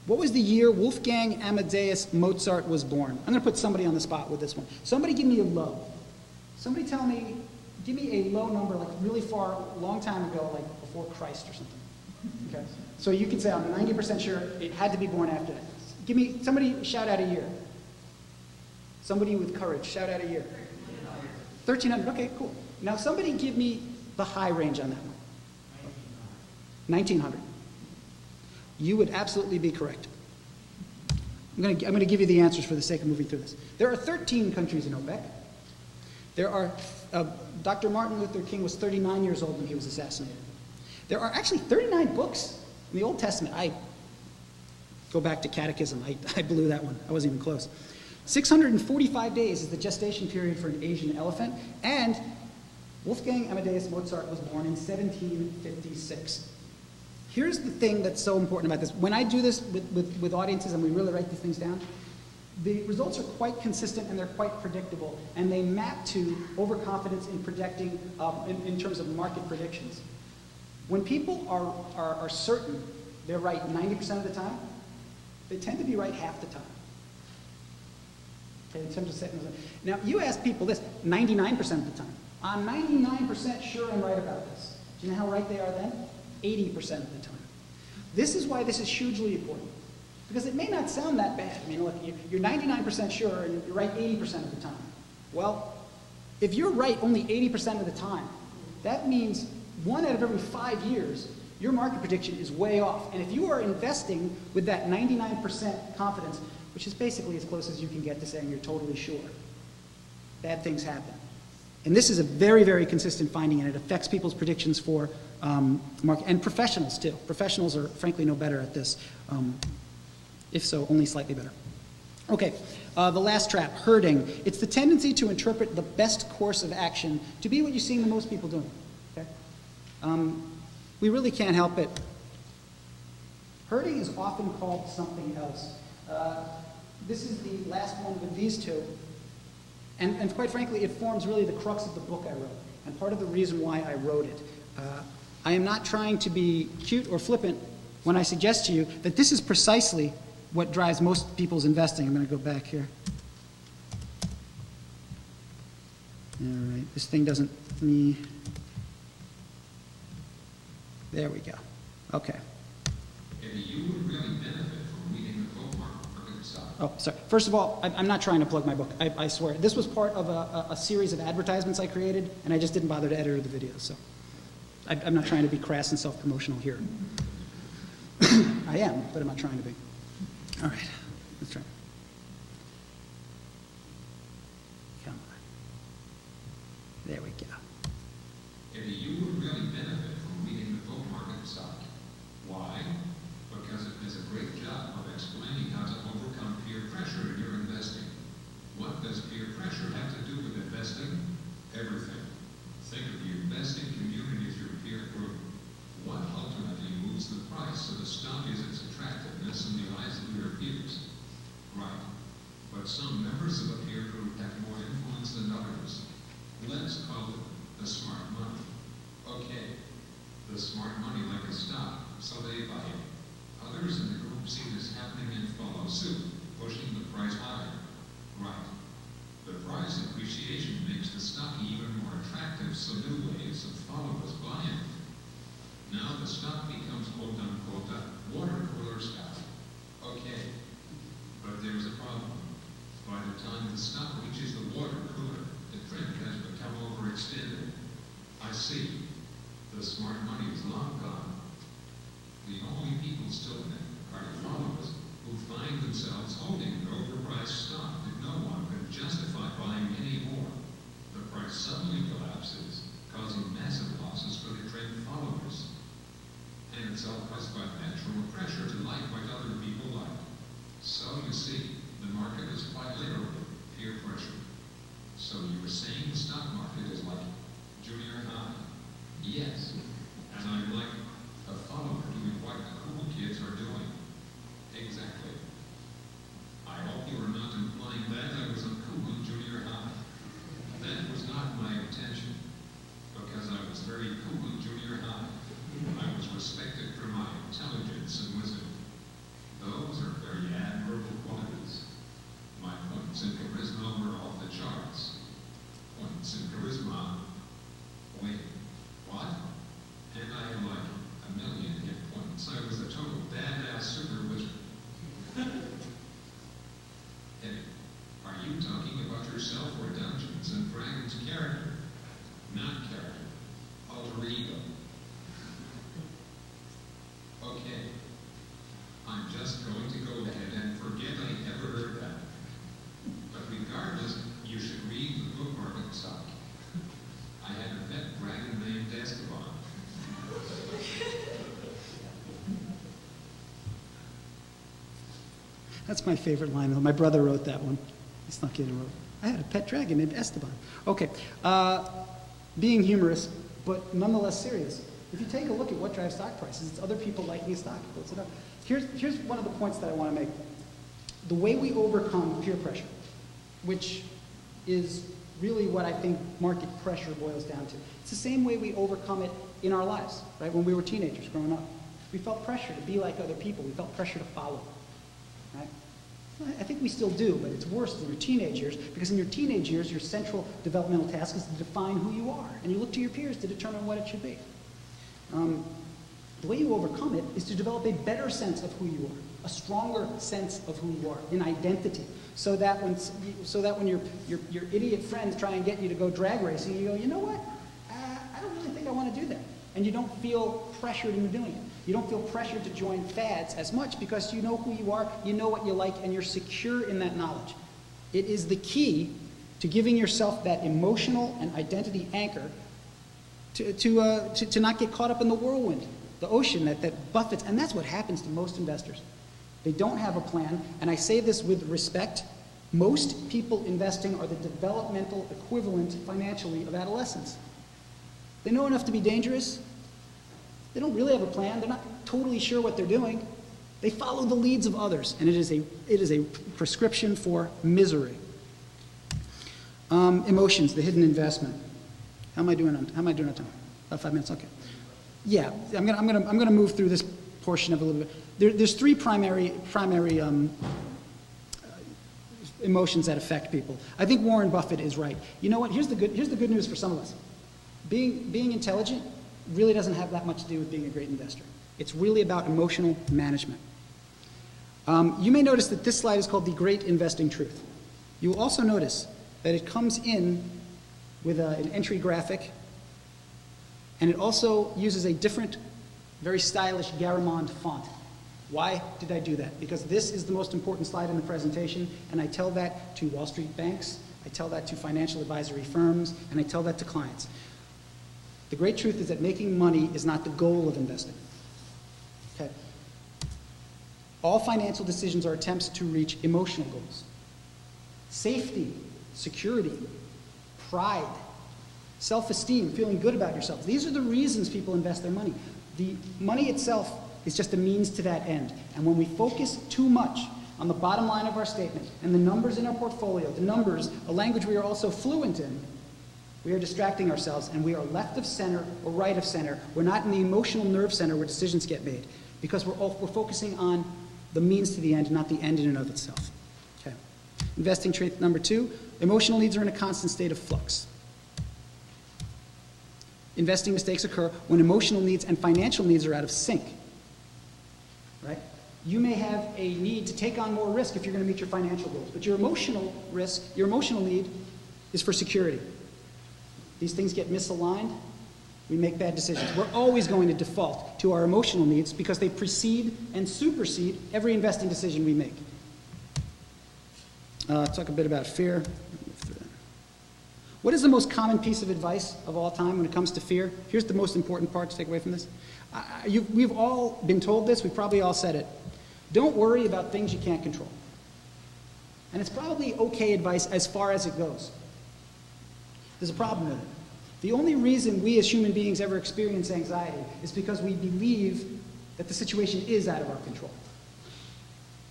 What was the year Wolfgang Amadeus Mozart was born? I'm going to put somebody on the spot with this one. Somebody give me a low. Somebody tell me, give me a low number, like really far, long time ago, like before Christ or something. Okay? So you can say, I'm 90% sure it had to be born after that. Give me, somebody shout out a year. Somebody with courage, shout out a year. 1,300, okay, cool. Now somebody give me the high range on that one. 1,900. You would absolutely be correct. I'm going to give you the answers for the sake of moving through this. There are 13 countries in OPEC. There are, Dr. Martin Luther King was 39 years old when he was assassinated. There are actually 39 books in the Old Testament. I go back to catechism. I blew that one. I wasn't even close. 645 days is the gestation period for an Asian elephant, and Wolfgang Amadeus Mozart was born in 1756. Here's the thing that's so important about this. When I do this with audiences and we really write these things down, the results are quite consistent and they're quite predictable, and they map to overconfidence in predicting, in terms of market predictions. When people are certain they're right 90% of the time, they tend to be right half the time. Okay, in terms of setting those. Now, you ask people this 99% of the time. I'm 99% sure I'm right about this. Do you know how right they are then? 80% of the time. This is why this is hugely important. Because it may not sound that bad. I mean, look, you're 99% sure and you're right 80% of the time. Well, if you're right only 80% of the time, that means 1 out of every 5 years, your market prediction is way off. And if you are investing with that 99% confidence, which is basically as close as you can get to saying you're totally sure, bad things happen. And this is a very, very consistent finding, and it affects people's predictions for market, and professionals too. Professionals are frankly no better at this. If so, only slightly better. Okay, the last trap, herding. It's the tendency to interpret the best course of action to be what you're seeing the most people doing. Okay? We really can't help it. Herding is often called something else. This is the last one with these two. And quite frankly, it forms really the crux of the book I wrote, and part of the reason why I wrote it. I am not trying to be cute or flippant when I suggest to you that this is precisely what drives most people's investing. I'm going to go back here. All right, this thing doesn't need... There we go. Okay. Maybe you would really benefit from reading the book market for good stock. Oh, sorry. First of all, I'm not trying to plug my book. I swear. This was part of a series of advertisements I created, and I just didn't bother to edit the videos. So I'm not trying to be crass and self-promotional here. I am, but I'm not trying to be. All right. Let's try. Come on. There we go. Maybe you would really benefit from reading the book market stock. Why? Because it does a great job of explaining how to overcome peer pressure in your investing. What does peer pressure have to do with investing? Everything. Think of the investing community as your peer group. What ultimately moves the price of the stock is its attractiveness in the eyes of your peers. Right. But some members of a peer group have more influence than others. Let's call it the smart money. Okay. The smart money like a stock, so they buy it. Others in the group see this happening and follow suit, pushing the price higher. Right. The price appreciation makes the stock even more attractive, so new waves of followers buy it. Now the stock becomes quote-unquote a water cooler stock. Okay. But there's a problem. By the time the stock reaches the water cooler, the trend has become overextended. I see. The smart money is long gone. The only people still in it are the followers who find themselves holding an overpriced stock that no one can justify buying any more. The price suddenly collapses, causing massive losses for the trend followers. And it's all caused by natural pressure to like what other people like. So you see, the market is quite literally peer pressure. So you were saying the stock market is like junior high? Yes. And I'm like a follower doing what the cool kids are doing. Exactly. I hope you are not implying that I was uncool in junior high. That was not my intention, because I was very cool in junior high. I was respected for my intelligence and wisdom. Those are very admirable qualities. My points in charisma were off the charts. Points in charisma. Wait, what? And I am like That's my favorite line. My brother wrote that one. He snuck in and wrote, I had a pet dragon named Esteban. Okay, being humorous, but nonetheless serious. If you take a look at what drives stock prices, it's other people liking a stock. Here's one of the points that I want to make. The way we overcome peer pressure, which is really what I think market pressure boils down to. It's the same way we overcome it in our lives, right? When we were teenagers growing up. We felt pressure to be like other people. We felt pressure to follow, right? I think we still do, but it's worse in your teenage years, because in your teenage years, your central developmental task is to define who you are, and you look to your peers to determine what it should be. The way you overcome it is to develop a better sense of who you are, a stronger sense of who you are, an identity, so that when your idiot friends try and get you to go drag racing, you go, you know what? I don't really think I want to do that. And you don't feel pressured into doing it. You don't feel pressured to join fads as much because you know who you are, you know what you like, and you're secure in that knowledge. It is the key to giving yourself that emotional and identity anchor to not get caught up in the whirlwind, the ocean that buffets. And that's what happens to most investors. They don't have a plan, and I say this with respect. Most people investing are the developmental equivalent financially of adolescents. They know enough to be dangerous. They don't really have a plan. They're not totally sure what they're doing. They follow the leads of others, and it is a prescription for misery. Emotions, the hidden investment. How am I doing on time? About 5 minutes. Okay. Yeah, I'm gonna move through this portion of it a little bit. There's three primary emotions that affect people. I think Warren Buffett is right. You know what? Here's the good news for some of us. Being intelligent really doesn't have that much to do with being a great investor. It's really about emotional management. You may notice that this slide is called The Great Investing Truth. You will also notice that it comes in with an entry graphic, and it also uses a different, very stylish Garamond font. Why did I do that? Because this is the most important slide in the presentation, and I tell that to Wall Street banks, I tell that to financial advisory firms, and I tell that to clients. The great truth is that making money is not the goal of investing. Okay? All financial decisions are attempts to reach emotional goals. Safety, security, pride, self-esteem, feeling good about yourself. These are the reasons people invest their money. The money itself is just a means to that end. And when we focus too much on the bottom line of our statement and the numbers in our portfolio, the numbers, a language we are also fluent in, we are distracting ourselves, and we are left of center or right of center. We're not in the emotional nerve center where decisions get made, because we're focusing on the means to the end, not the end in and of itself. Okay. Investing trait number 2, emotional needs are in a constant state of flux. Investing mistakes occur when emotional needs and financial needs are out of sync. Right? You may have a need to take on more risk if you're going to meet your financial goals, but your emotional risk, your emotional need is for security. These things get misaligned, we make bad decisions. We're always going to default to our emotional needs because they precede and supersede every investing decision we make. Talk a bit about fear. What is the most common piece of advice of all time when it comes to fear? Here's the most important part to take away from this. We've all been told this, we've probably all said it. Don't worry about things you can't control. And it's probably okay advice as far as it goes. There's a problem with it. The only reason we as human beings ever experience anxiety is because we believe that the situation is out of our control.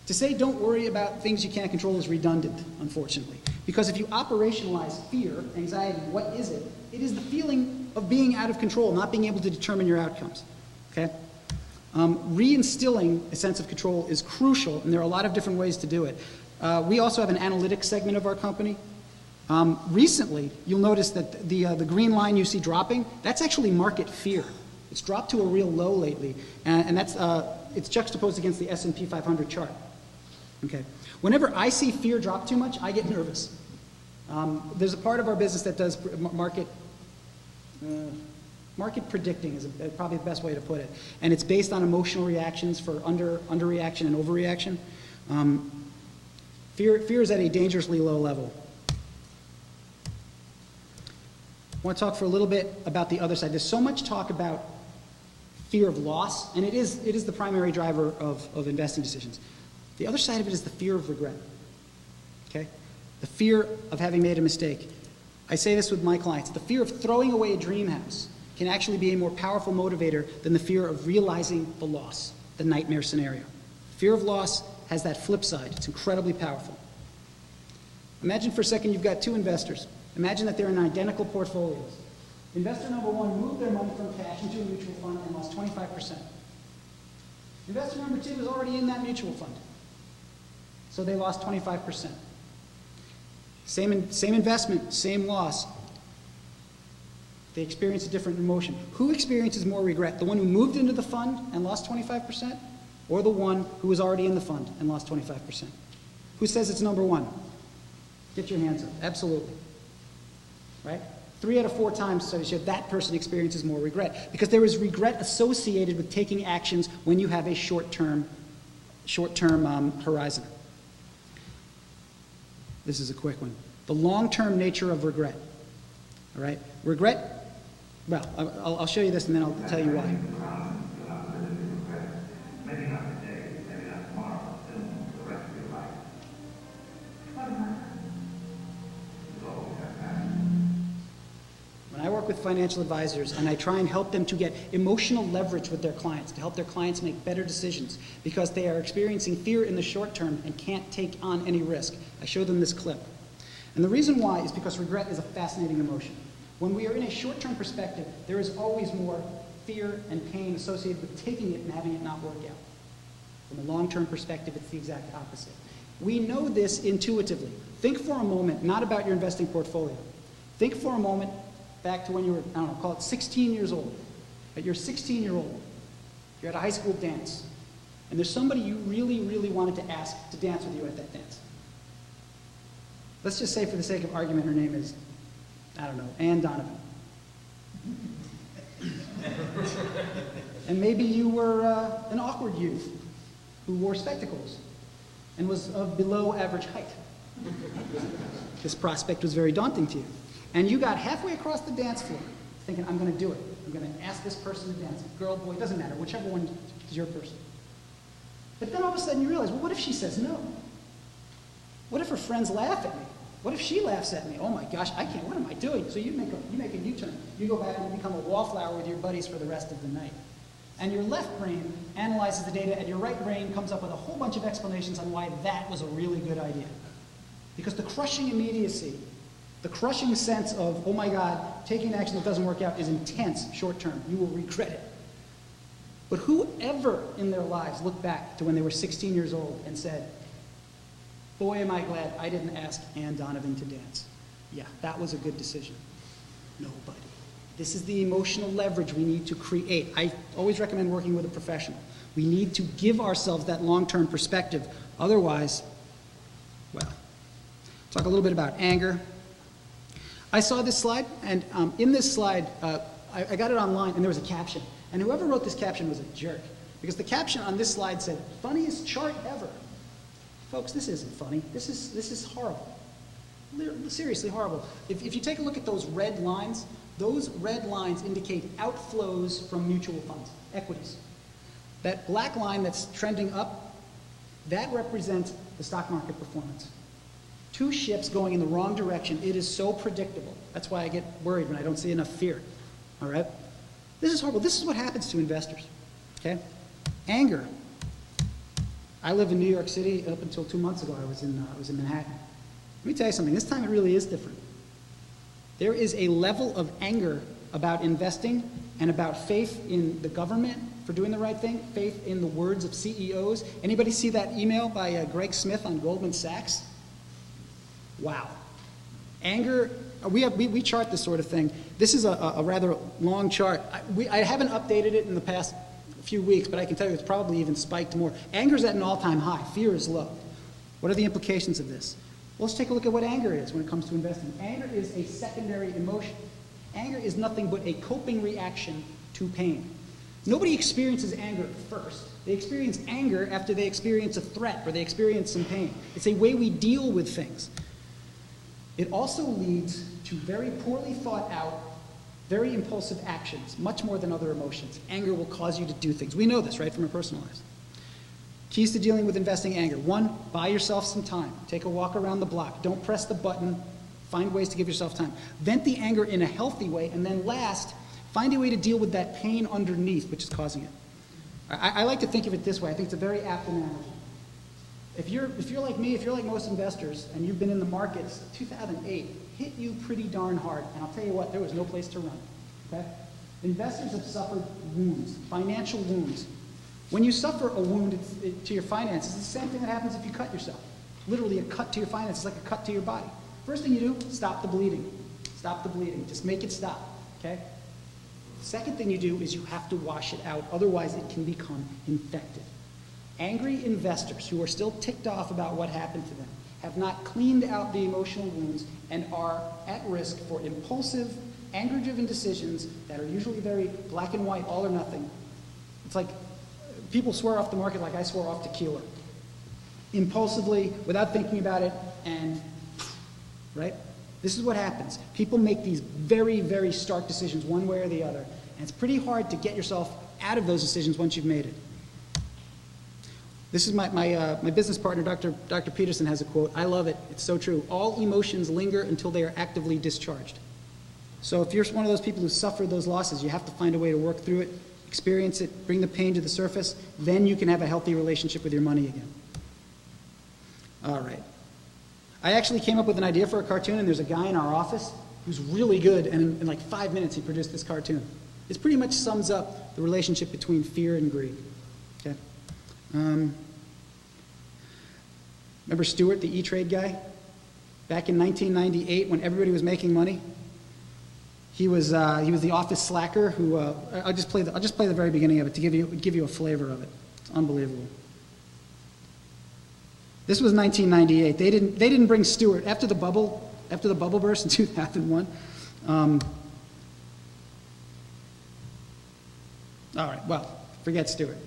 To say don't worry about things you can't control is redundant, unfortunately. Because if you operationalize fear, anxiety, what is it? It is the feeling of being out of control, not being able to determine your outcomes. Okay? Reinstilling a sense of control is crucial, and there are a lot of different ways to do it. We also have an analytics segment of our company. Recently, you'll notice that the green line you see dropping, that's actually market fear. It's dropped to a real low lately, and that's, it's juxtaposed against the S&P 500 chart. Okay. Whenever I see fear drop too much, I get nervous. There's a part of our business that does market predicting is probably the best way to put it. And it's based on emotional reactions for underreaction and overreaction. Fear is at a dangerously low level. I want to talk for a little bit about the other side. There's so much talk about fear of loss, and it is the primary driver of investing decisions. The other side of it is the fear of regret, okay? The fear of having made a mistake. I say this with my clients. The fear of throwing away a dream house can actually be a more powerful motivator than the fear of realizing the loss, the nightmare scenario. Fear of loss has that flip side. It's incredibly powerful. Imagine for a second you've got two investors. Imagine that they're in identical portfolios. Investor number one moved their money from cash into a mutual fund and lost 25%. Investor number two was already in that mutual fund, so they lost 25%. Same investment, same loss. They experience a different emotion. Who experiences more regret? The one who moved into the fund and lost 25%? Or the one who was already in the fund and lost 25%? Who says it's number one? Get your hands up. Absolutely. Right? 3 out of 4 times studies show that person experiences more regret, because there is regret associated with taking actions when you have a short-term horizon. This is a quick one. The long-term nature of regret. All right? Regret, well, I'll show you this and then I'll tell you why. When I work with financial advisors and I try and help them to get emotional leverage with their clients, to help their clients make better decisions because they are experiencing fear in the short term and can't take on any risk, I show them this clip. And the reason why is because regret is a fascinating emotion. When we are in a short-term perspective, there is always more fear and pain associated with taking it and having it not work out. From a long-term perspective, it's the exact opposite. We know this intuitively. Think for a moment, not about your investing portfolio. Think for a moment back to when you were, I don't know, call it 16 years old. But you're 16-year-old. You're at a high school dance. And there's somebody you really, really wanted to ask to dance with you at that dance. Let's just say, for the sake of argument, her name is, I don't know, Ann Donovan. And maybe you were an awkward youth who wore spectacles and was of below average height. This prospect was very daunting to you. And you got halfway across the dance floor thinking, I'm going to do it. I'm going to ask this person to dance. Girl, boy, it doesn't matter. Whichever one is your person. But then all of a sudden you realize, well, what if she says no? What if her friends laugh at me? What if she laughs at me? Oh my gosh, I can't, what am I doing? So you make a U-turn. You go back and you become a wallflower with your buddies for the rest of the night. And your left brain analyzes the data, and your right brain comes up with a whole bunch of explanations on why that was a really good idea. Because the crushing immediacy, the crushing sense of, oh my God, taking action that doesn't work out is intense short term. You will regret it. But whoever in their lives looked back to when they were 16 years old and said, boy, am I glad I didn't ask Ann Donovan to dance. Yeah, that was a good decision. Nobody. This is the emotional leverage we need to create. I always recommend working with a professional. We need to give ourselves that long-term perspective. Otherwise, well, talk a little bit about anger. I saw this slide, and in this slide, I got it online, and there was a caption. And whoever wrote this caption was a jerk, because the caption on this slide said, funniest chart ever. Folks, this isn't funny. This is horrible. Seriously horrible. If you take a look at those red lines indicate outflows from mutual funds, equities. That black line that's trending up, that represents the stock market performance. Two ships going in the wrong direction. It is so predictable. That's why I get worried when I don't see enough fear. All right? This is horrible. This is what happens to investors. Okay? Anger. I live in New York City. Up until 2 months ago, I was in Manhattan. Let me tell you something. This time it really is different. There is a level of anger about investing and about faith in the government for doing the right thing, faith in the words of CEOs. Anybody see that email by Greg Smith on Goldman Sachs? Wow. Anger, we chart this sort of thing. This is a rather long chart. I haven't updated it in the past few weeks, but I can tell you it's probably even spiked more. Anger is at an all-time high. Fear is low. What are the implications of this? Well, let's take a look at what anger is when it comes to investing. Anger is a secondary emotion. Anger is nothing but a coping reaction to pain. Nobody experiences anger first. They experience anger after they experience a threat or they experience some pain. It's a way we deal with things. It also leads to very poorly thought out, very impulsive actions, much more than other emotions. Anger will cause you to do things. We know this, right, from our personal lives. Keys to dealing with investing anger. 1, buy yourself some time. Take a walk around the block. Don't press the button. Find ways to give yourself time. Vent the anger in a healthy way, and then last, find a way to deal with that pain underneath which is causing it. I like to think of it this way. I think it's a very apt analogy. If you're like me, if you're like most investors, and you've been in the markets, 2008 hit you pretty darn hard, and I'll tell you what, there was no place to run. Okay? Investors have suffered wounds, financial wounds. When you suffer a wound to your finances, it's the same thing that happens if you cut yourself. Literally, a cut to your finances is like a cut to your body. First thing you do, stop the bleeding. Stop the bleeding. Just make it stop. Okay? Second thing you do is you have to wash it out. Otherwise, it can become infected. Angry investors who are still ticked off about what happened to them have not cleaned out the emotional wounds and are at risk for impulsive, anger-driven decisions that are usually very black and white, all or nothing. It's like people swear off the market like I swore off tequila. Impulsively, without thinking about it, and right? This is what happens. People make these very, very stark decisions one way or the other, and it's pretty hard to get yourself out of those decisions once you've made it. This is my business partner, Dr. Peterson, has a quote. I love it. It's so true. All emotions linger until they are actively discharged. So if you're one of those people who suffered those losses, you have to find a way to work through it, experience it, bring the pain to the surface, then you can have a healthy relationship with your money again. All right. I actually came up with an idea for a cartoon, and there's a guy in our office who's really good, and in like 5 minutes he produced this cartoon. It pretty much sums up the relationship between fear and greed. Okay? Remember Stewart, the E-Trade guy? Back in 1998, when everybody was making money, he was the office slacker who. I'll just play the very beginning of it to give you a flavor of it. It's unbelievable. This was 1998. They didn't bring Stewart after the bubble burst in 2001. All right, well, forget Stewart.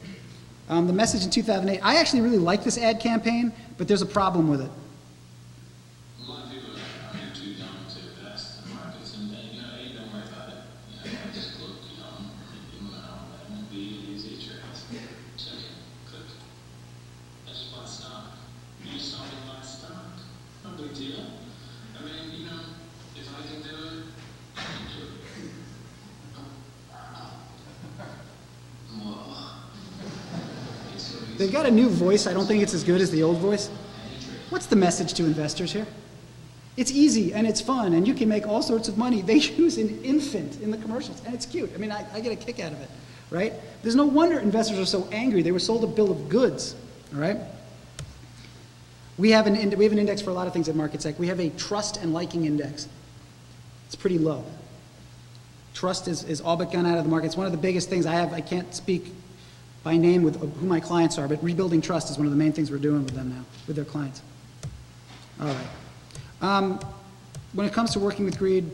The message in 2008. I actually really like this ad campaign, but there's a problem with it. A lot of people are too young to invest in markets, and you don't worry about it. I just look, and be easy trades. Check it, click. I just bought stock. You saw me buy stock. No big deal. I mean, if I can do it, I can do it. Whoa. They've got a new voice. I don't think it's as good as the old voice. What's the message to investors here? It's easy and it's fun and you can make all sorts of money. They use an infant in the commercials and it's cute. I mean, I get a kick out of it, right? There's no wonder investors are so angry. They were sold a bill of goods, all right? We have an index for a lot of things at MarketSec. We have a trust and liking index. It's pretty low. Trust is all but gone out of the market. It's one of the biggest things I have. I can't speak by name with who my clients are, but rebuilding trust is one of the main things we're doing with them now, with their clients. All right. When it comes to working with greed,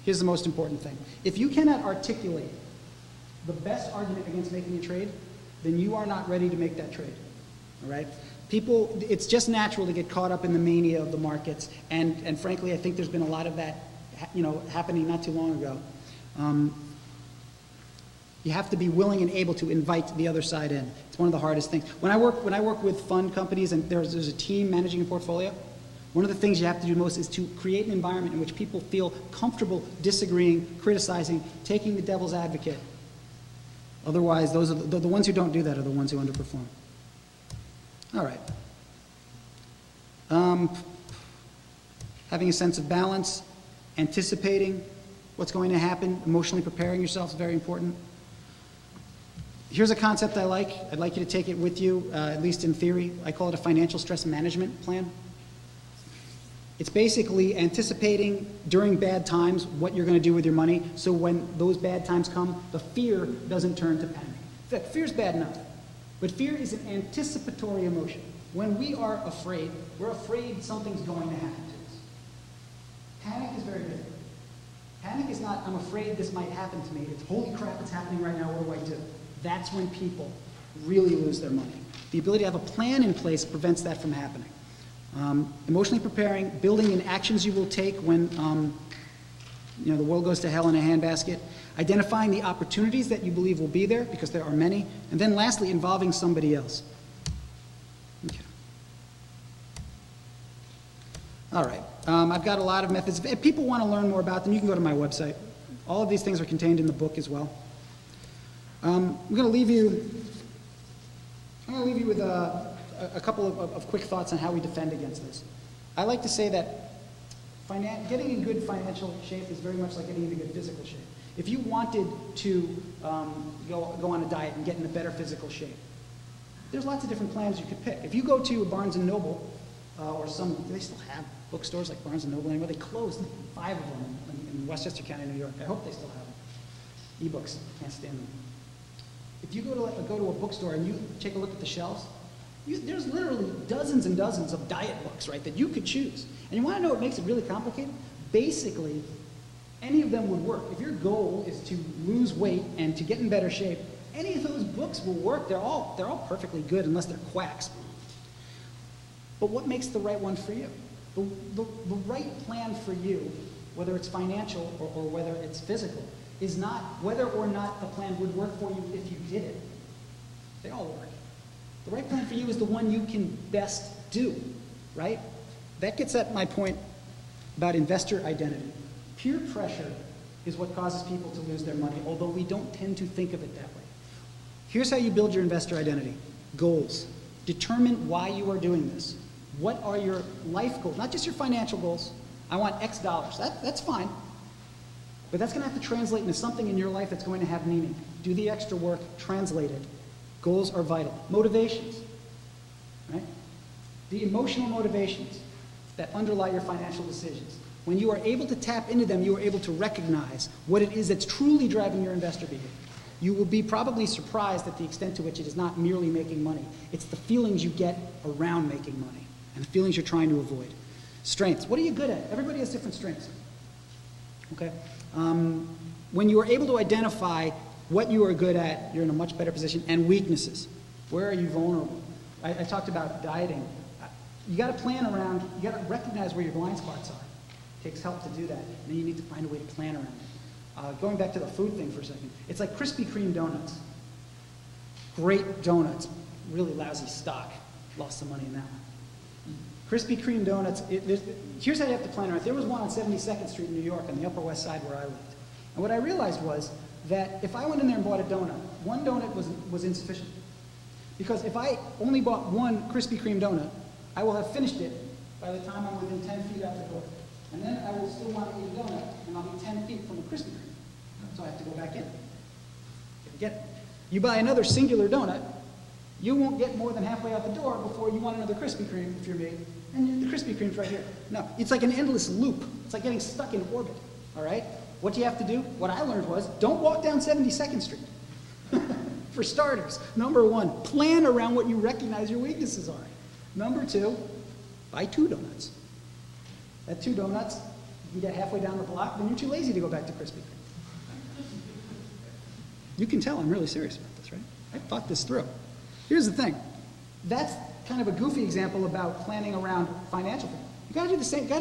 here's the most important thing. If you cannot articulate the best argument against making a trade, then you are not ready to make that trade. All right? People, it's just natural to get caught up in the mania of the markets, and frankly, I think there's been a lot of that, happening not too long ago. You have to be willing and able to invite the other side in. It's one of the hardest things. When I work with fund companies and there's a team managing a portfolio, one of the things you have to do most is to create an environment in which people feel comfortable disagreeing, criticizing, taking the devil's advocate. Otherwise, those are the ones who don't do that are the ones who underperform. All right. Having a sense of balance, anticipating what's going to happen, emotionally preparing yourself is very important. Here's a concept I like. I'd like you to take it with you, at least in theory. I call it a financial stress management plan. It's basically anticipating during bad times what you're going to do with your money, so when those bad times come, the fear doesn't turn to panic. In fact, fear's bad enough, but fear is an anticipatory emotion. When we are afraid, we're afraid something's going to happen to us. Panic is very different. Panic is not, I'm afraid this might happen to me. It's, holy crap, it's happening right now, what do I do? That's when people really lose their money. The ability to have a plan in place prevents that from happening. Emotionally preparing, building in actions you will take when the world goes to hell in a handbasket. Identifying the opportunities that you believe will be there, because there are many. And then lastly, involving somebody else. Okay. All right. I've got a lot of methods. If people want to learn more about them, you can go to my website. All of these things are contained in the book as well. I'm going to leave you with a couple of quick thoughts on how we defend against this. I like to say that getting in good financial shape is very much like getting into good physical shape. If you wanted to go on a diet and get in a better physical shape, there's lots of different plans you could pick. If you go to Barnes & Noble, or do they still have bookstores like Barnes & Noble anymore? They closed 5 of them in Westchester County, New York. I hope they still have them. E-books, can't stand them. If you go to a bookstore and you take a look at the shelves, there's literally dozens and dozens of diet books, right, that you could choose. And you want to know what makes it really complicated? Basically, any of them would work. If your goal is to lose weight and to get in better shape, any of those books will work. They're all perfectly good unless they're quacks. But what makes the right one for you? The right plan for you, whether it's financial or whether it's physical, is not whether or not the plan would work for you if you did it. They all work. The right plan for you is the one you can best do, right? That gets at my point about investor identity. Peer pressure is what causes people to lose their money, although we don't tend to think of it that way. Here's how you build your investor identity. Goals. Determine why you are doing this. What are your life goals? Not just your financial goals. I want X dollars. That's fine. But that's going to have to translate into something in your life that's going to have meaning. Do the extra work, translate it. Goals are vital. Motivations, right? The emotional motivations that underlie your financial decisions. When you are able to tap into them, you are able to recognize what it is that's truly driving your investor behavior. You will be probably surprised at the extent to which it is not merely making money. It's the feelings you get around making money and the feelings you're trying to avoid. Strengths. What are you good at? Everybody has different strengths. Okay? When you are able to identify what you are good at, you're in a much better position. And weaknesses. Where are you vulnerable? I talked about dieting. You got to plan around, you got to recognize where your blind spots are. It takes help to do that. And then you need to find a way to plan around it. Going back to the food thing for a second, it's like Krispy Kreme donuts. Great donuts, really lousy stock. Lost some money in that one. Krispy Kreme donuts, here's how you have to plan around it. There was one on 72nd Street in New York on the Upper West Side where I lived. And what I realized was that if I went in there and bought a donut, one donut was insufficient. Because if I only bought one Krispy Kreme donut, I will have finished it by the time I'm within 10 feet out the door. And then I will still want to eat a donut, and I'll be 10 feet from a Krispy Kreme. So I have to go back in. Get it. You buy another singular donut, you won't get more than halfway out the door before you want another Krispy Kreme if you're me. And the Krispy Kreme's right here. No, it's like an endless loop. It's like getting stuck in orbit, all right? What do you have to do? What I learned was, don't walk down 72nd Street. For starters, number one, plan around what you recognize your weaknesses are. Number two, buy 2 donuts. At 2 donuts, you get halfway down the block, then you're too lazy to go back to Krispy Kreme. You can tell I'm really serious about this, right? I thought this through. Here's the thing. That's kind of a goofy example about planning around financial things. You gotta do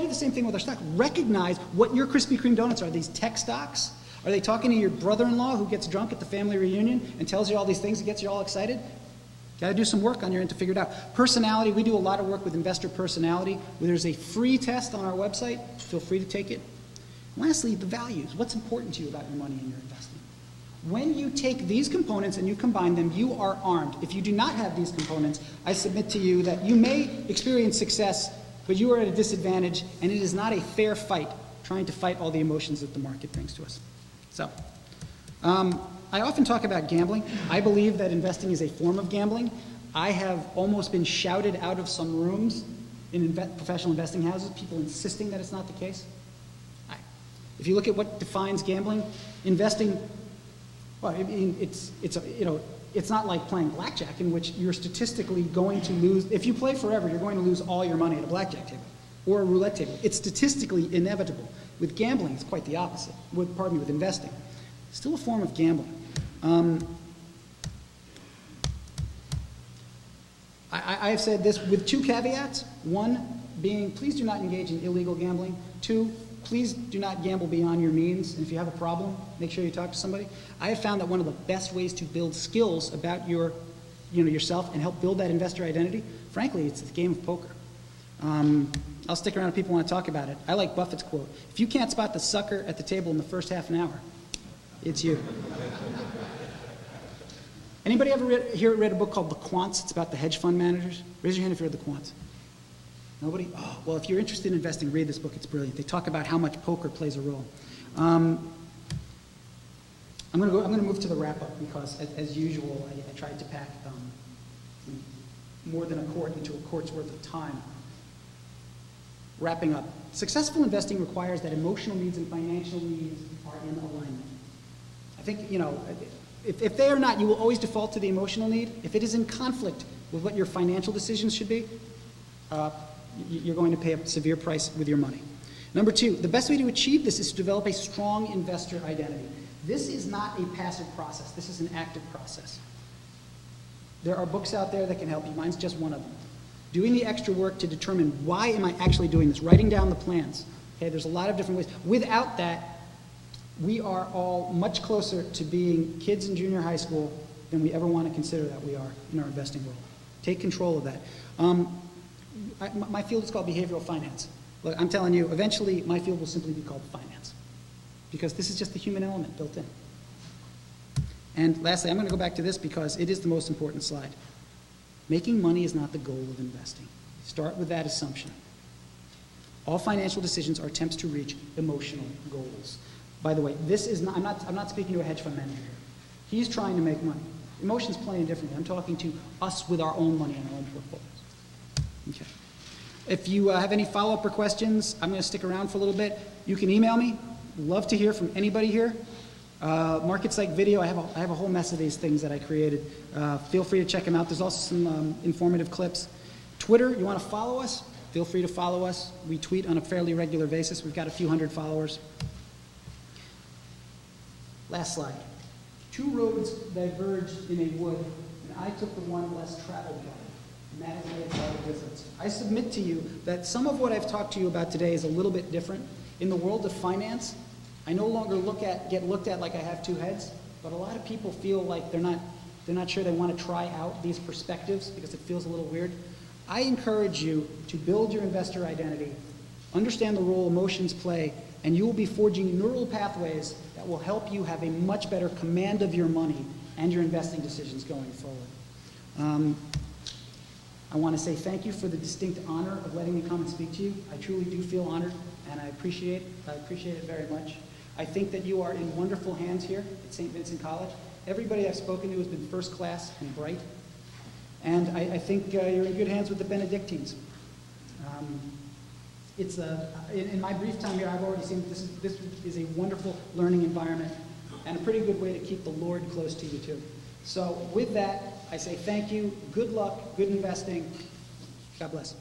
the same thing with our stock. Recognize what your Krispy Kreme donuts are. These tech stocks? Are they talking to your brother-in-law who gets drunk at the family reunion and tells you all these things that gets you all excited? Got to do some work on your end to figure it out. Personality, we do a lot of work with investor personality. There's a free test on our website. Feel free to take it. And lastly, the values. What's important to you about your money and your investment? When you take these components and you combine them, you are armed. If you do not have these components, I submit to you that you may experience success, but you are at a disadvantage, and it is not a fair fight trying to fight all the emotions that the market brings to us. So, I often talk about gambling. I believe that investing is a form of gambling. I have almost been shouted out of some rooms in professional investing houses, people insisting that it's not the case. If you look at what defines gambling, investing, well, I mean, it's not like playing blackjack in which you're statistically going to lose. If you play forever, you're going to lose all your money at a blackjack table or a roulette table. It's statistically inevitable. With gambling, it's quite the opposite. With investing. Still a form of gambling. I have said this with 2 caveats. One being, please do not engage in illegal gambling. 2, please do not gamble beyond your means. And if you have a problem, make sure you talk to somebody. I have found that one of the best ways to build skills about yourself and help build that investor identity, frankly, it's the game of poker. I'll stick around if people want to talk about it. I like Buffett's quote: if you can't spot the sucker at the table in the first half an hour, it's you. Anybody ever read a book called The Quants? It's about the hedge fund managers. Raise your hand if you read The Quants. Nobody? Oh, well, if you're interested in investing, read this book. It's brilliant. They talk about how much poker plays a role. I'm going to move to the wrap-up because, as usual, I tried to pack more than a quart into a quart's worth of time. Wrapping up, successful investing requires that emotional needs and financial needs are in alignment. I think, if they are not, you will always default to the emotional need. If it is in conflict with what your financial decisions should be, you're going to pay a severe price with your money. Number two, the best way to achieve this is to develop a strong investor identity. This is not a passive process. This is an active process. There are books out there that can help you. Mine's just one of them. Doing the extra work to determine why am I actually doing this, writing down the plans. Okay, there's a lot of different ways. Without that, we are all much closer to being kids in junior high school than we ever want to consider that we are in our investing world. Take control of that. My field is called behavioral finance. Look, I'm telling you, eventually my field will simply be called finance because this is just the human element built in. And lastly, I'm going to go back to this because it is the most important slide. Making money is not the goal of investing. Start with that assumption. All financial decisions are attempts to reach emotional goals. By the way, this is not, I'm not speaking to a hedge fund manager here. He's trying to make money. Emotions playing differently. I'm talking to us with our own money and our own portfolios. Okay. If you have any follow-up or questions, I'm going to stick around for a little bit. You can email me. Love to hear from anybody here. Market Psych Video, I have a whole mess of these things that I created. Feel free to check them out. There's also some informative clips. Twitter, you want to follow us? Feel free to follow us. We tweet on a fairly regular basis. We've got a few hundred followers. Last slide. Two roads diverged in a wood, and I took the one less traveled by. And that is why it's called Dissonance. I submit to you that some of what I've talked to you about today is a little bit different. In the world of finance, I no longer get looked at like I have two heads, but a lot of people feel like they're not sure they want to try out these perspectives because it feels a little weird. I encourage you to build your investor identity, understand the role emotions play, and you will be forging neural pathways that will help you have a much better command of your money and your investing decisions going forward. I want to say thank you for the distinct honor of letting me come and speak to you. I truly do feel honored, and I appreciate it very much. I think that you are in wonderful hands here at St. Vincent College. Everybody I've spoken to has been first class and bright. And I think you're in good hands with the Benedictines. In my brief time here, I've already seen this is a wonderful learning environment and a pretty good way to keep the Lord close to you too. So with that, I say thank you, good luck, good investing. God bless.